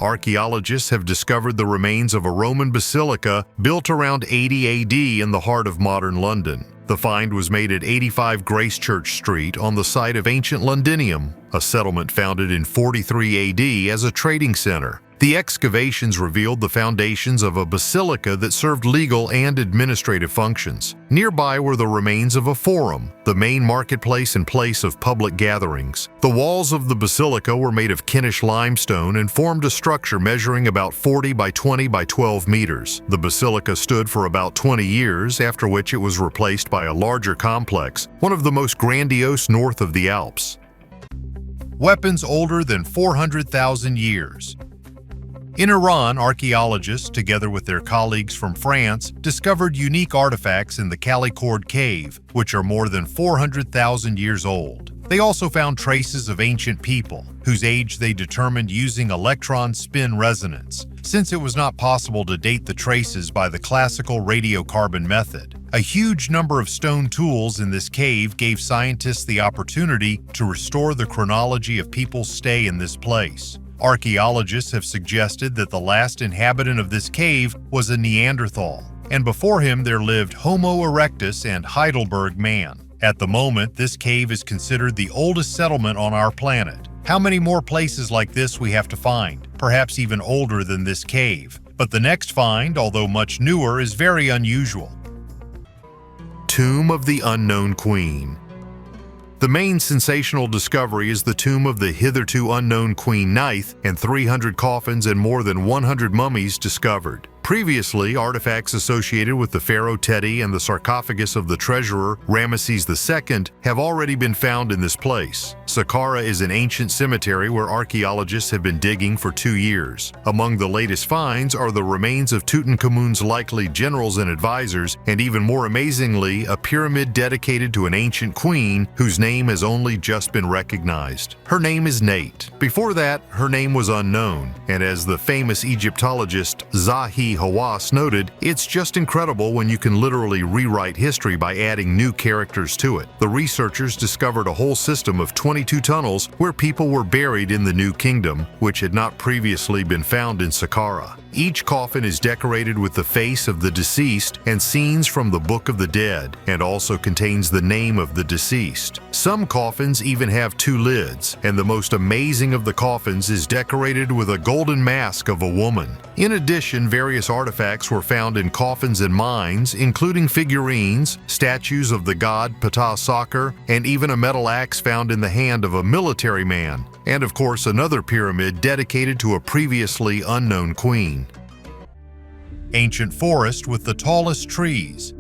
Archaeologists have discovered the remains of a Roman basilica built around 80 AD in the heart of modern London. The find was made at 85 Gracechurch Street on the site of ancient Londinium, a settlement founded in 43 AD as a trading center. The excavations revealed the foundations of a basilica that served legal and administrative functions. Nearby were the remains of a forum, the main marketplace and place of public gatherings. The walls of the basilica were made of Kentish limestone and formed a structure measuring about 40 by 20 by 12 meters. The basilica stood for about 20 years, after which it was replaced by a larger complex, one of the most grandiose north of the Alps. Weapons older than 400,000 years. In Iran, archaeologists, together with their colleagues from France, discovered unique artifacts in the Calicord Cave, which are more than 400,000 years old. They also found traces of ancient people, whose age they determined using electron spin resonance, since it was not possible to date the traces by the classical radiocarbon method. A huge number of stone tools in this cave gave scientists the opportunity to restore the chronology of people's stay in this place. Archaeologists have suggested that the last inhabitant of this cave was a Neanderthal, and before him there lived Homo erectus and Heidelberg man. At the moment, this cave is considered the oldest settlement on our planet. How many more places like this we have to find, perhaps even older than this cave? But the next find, although much newer, is very unusual. Tomb of the Unknown Queen. The main sensational discovery is the tomb of the hitherto unknown Queen Neith and 300 coffins and more than 100 mummies discovered. Previously, artifacts associated with the pharaoh Teti and the sarcophagus of the treasurer Ramesses II have already been found in this place. Saqqara is an ancient cemetery where archaeologists have been digging for 2 years. Among the latest finds are the remains of Tutankhamun's likely generals and advisors, and even more amazingly, a pyramid dedicated to an ancient queen whose name has only just been recognized. Her name is Nate. Before that, her name was unknown, and as the famous Egyptologist Zahi Hawass noted, it's just incredible when you can literally rewrite history by adding new characters to it. The researchers discovered a whole system of 22 tunnels where people were buried in the New Kingdom, which had not previously been found in Saqqara. Each coffin is decorated with the face of the deceased and scenes from the Book of the Dead, and also contains the name of the deceased. Some coffins even have 2 lids, and the most amazing of the coffins is decorated with a golden mask of a woman. In addition, various artifacts were found in coffins and mines, including figurines, statues of the god Ptah Saker, and even a metal axe found in the hand of a military man, and of course another pyramid dedicated to a previously unknown queen. Ancient forest with the tallest trees.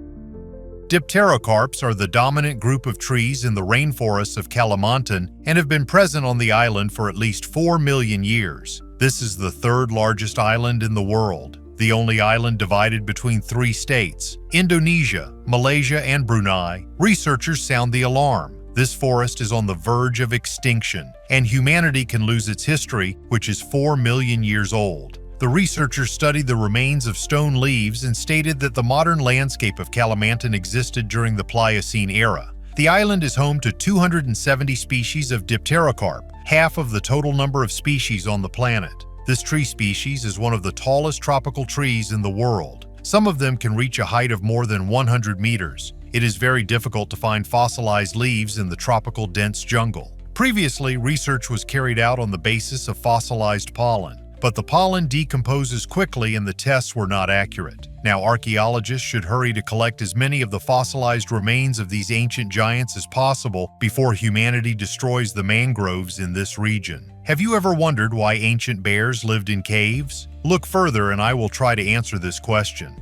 Dipterocarps are the dominant group of trees in the rainforests of Kalimantan and have been present on the island for at least 4 million years. This is the 3rd largest island in the world, the only island divided between 3 states, Indonesia, Malaysia, and Brunei. Researchers sound the alarm. This forest is on the verge of extinction, and humanity can lose its history, which is 4 million years old. The researchers studied the remains of stone leaves and stated that the modern landscape of Kalimantan existed during the Pliocene era. The island is home to 270 species of Dipterocarp, half of the total number of species on the planet. This tree species is one of the tallest tropical trees in the world. Some of them can reach a height of more than 100 meters. It is very difficult to find fossilized leaves in the tropical dense jungle. Previously, research was carried out on the basis of fossilized pollen, but the pollen decomposes quickly and the tests were not accurate. Now archaeologists should hurry to collect as many of the fossilized remains of these ancient giants as possible before humanity destroys the mangroves in this region. Have you ever wondered why ancient bears lived in caves? Look further and I will try to answer this question.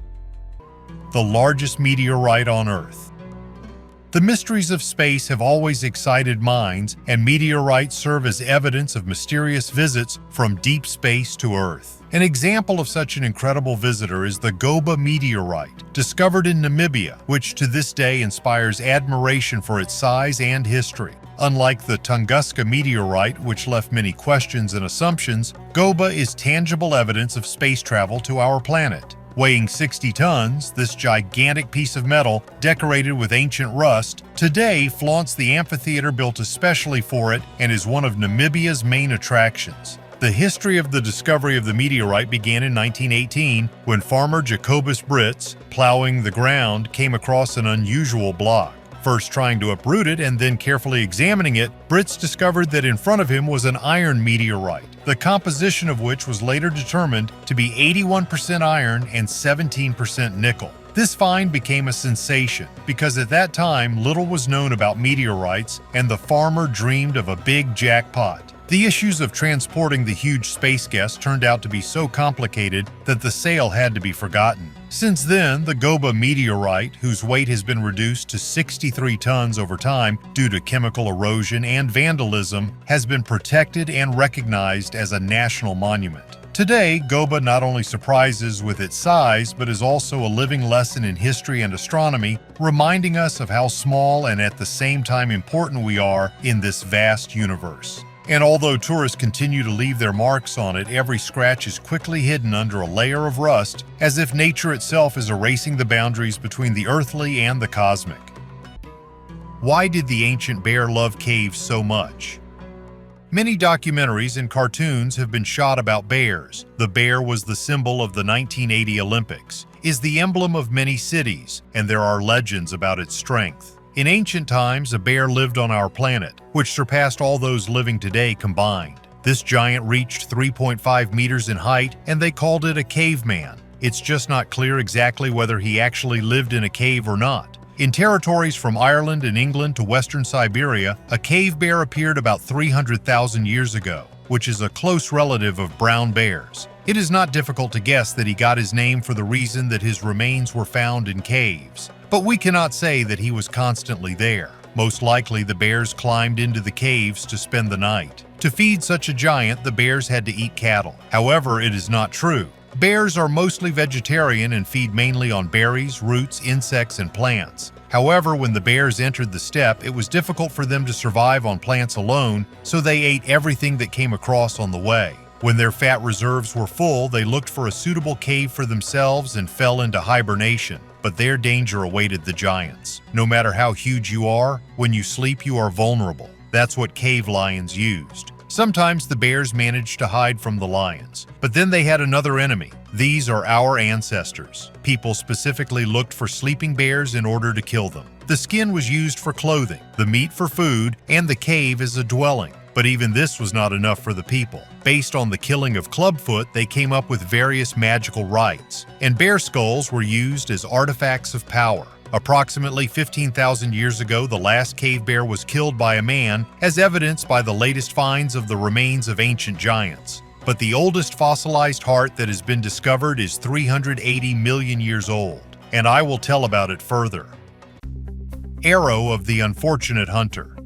The largest meteorite on Earth. The mysteries of space have always excited minds, and meteorites serve as evidence of mysterious visits from deep space to Earth. An example of such an incredible visitor is the Goblet meteorite, discovered in Namibia, which to this day inspires admiration for its size and history. Unlike the Tunguska meteorite, which left many questions and assumptions, Goblet is tangible evidence of space travel to our planet. Weighing 60 tons, this gigantic piece of metal, decorated with ancient rust, today flaunts the amphitheater built especially for it and is one of Namibia's main attractions. The history of the discovery of the meteorite began in 1918 when farmer Jacobus Brits, plowing the ground, came across an unusual block. First trying to uproot it and then carefully examining it, Brits discovered that in front of him was an iron meteorite, the composition of which was later determined to be 81% iron and 17% nickel. This find became a sensation because at that time little was known about meteorites and the farmer dreamed of a big jackpot. The issues of transporting the huge space guest turned out to be so complicated that the sale had to be forgotten. Since then, the Goblet meteorite, whose weight has been reduced to 63 tons over time due to chemical erosion and vandalism, has been protected and recognized as a national monument. Today, Goblet not only surprises with its size, but is also a living lesson in history and astronomy, reminding us of how small and at the same time important we are in this vast universe. And although tourists continue to leave their marks on it, every scratch is quickly hidden under a layer of rust, as if nature itself is erasing the boundaries between the earthly and the cosmic. Why did the ancient bear love caves so much? Many documentaries and cartoons have been shot about bears. The bear was the symbol of the 1980 Olympics, is the emblem of many cities, and there are legends about its strength. In ancient times, a bear lived on our planet, which surpassed all those living today combined. This giant reached 3.5 meters in height, and they called it a caveman. It's just not clear exactly whether he actually lived in a cave or not. In territories from Ireland and England to western Siberia, a cave bear appeared about 300,000 years ago, which is a close relative of brown bears. It is not difficult to guess that he got his name for the reason that his remains were found in caves. But we cannot say that he was constantly there. Most likely, the bears climbed into the caves to spend the night. To feed such a giant, the bears had to eat cattle. However, it is not true. Bears are mostly vegetarian and feed mainly on berries, roots, insects, and plants. However, when the bears entered the steppe, it was difficult for them to survive on plants alone, so they ate everything that came across on the way. When their fat reserves were full, they looked for a suitable cave for themselves and fell into hibernation. But their danger awaited the giants. No matter how huge you are, when you sleep you are vulnerable. That's what cave lions used. Sometimes the bears managed to hide from the lions, but then they had another enemy. These are our ancestors. People specifically looked for sleeping bears in order to kill them. The skin was used for clothing, the meat for food, and the cave as a dwelling. But even this was not enough for the people. Based on the killing of Clubfoot, they came up with various magical rites, and bear skulls were used as artifacts of power. Approximately 15,000 years ago, the last cave bear was killed by a man, as evidenced by the latest finds of the remains of ancient giants. But the oldest fossilized heart that has been discovered is 380 million years old, and I will tell about it further. Arrow of the Unfortunate Hunter.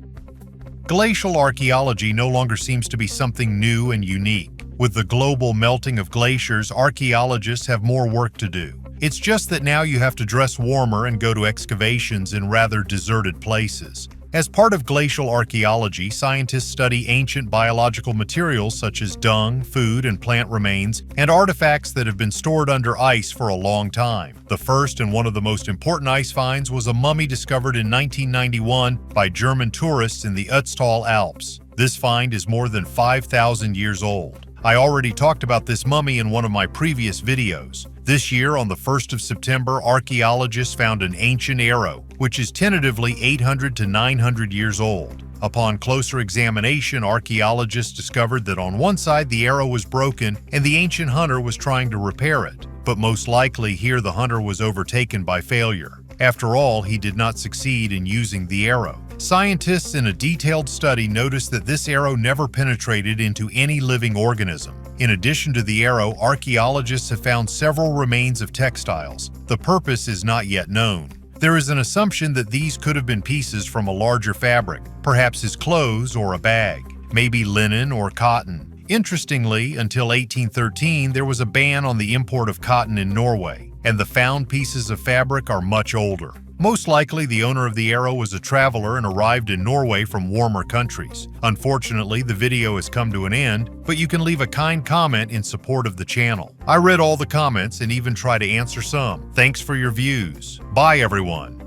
Glacial archaeology no longer seems to be something new and unique. With the global melting of glaciers, archaeologists have more work to do. It's just that now you have to dress warmer and go to excavations in rather deserted places. As part of glacial archaeology, scientists study ancient biological materials such as dung, food, and plant remains, and artifacts that have been stored under ice for a long time. The first and one of the most important ice finds was a mummy discovered in 1991 by German tourists in the Ötztal Alps. This find is more than 5,000 years old. I already talked about this mummy in one of my previous videos. This year, on the 1st of September, archaeologists found an ancient arrow, which is tentatively 800 to 900 years old. Upon closer examination, archaeologists discovered that on one side the arrow was broken and the ancient hunter was trying to repair it. But most likely here the hunter was overtaken by failure. After all, he did not succeed in using the arrow. Scientists in a detailed study noticed that this arrow never penetrated into any living organism. In addition to the arrow, archaeologists have found several remains of textiles. The purpose is not yet known. There is an assumption that these could have been pieces from a larger fabric, perhaps his clothes or a bag, maybe linen or cotton. Interestingly, until 1813, there was a ban on the import of cotton in Norway, and the found pieces of fabric are much older. Most likely, the owner of the arrow was a traveler and arrived in Norway from warmer countries. Unfortunately, the video has come to an end, but you can leave a kind comment in support of the channel. I read all the comments and even try to answer some. Thanks for your views. Bye, everyone.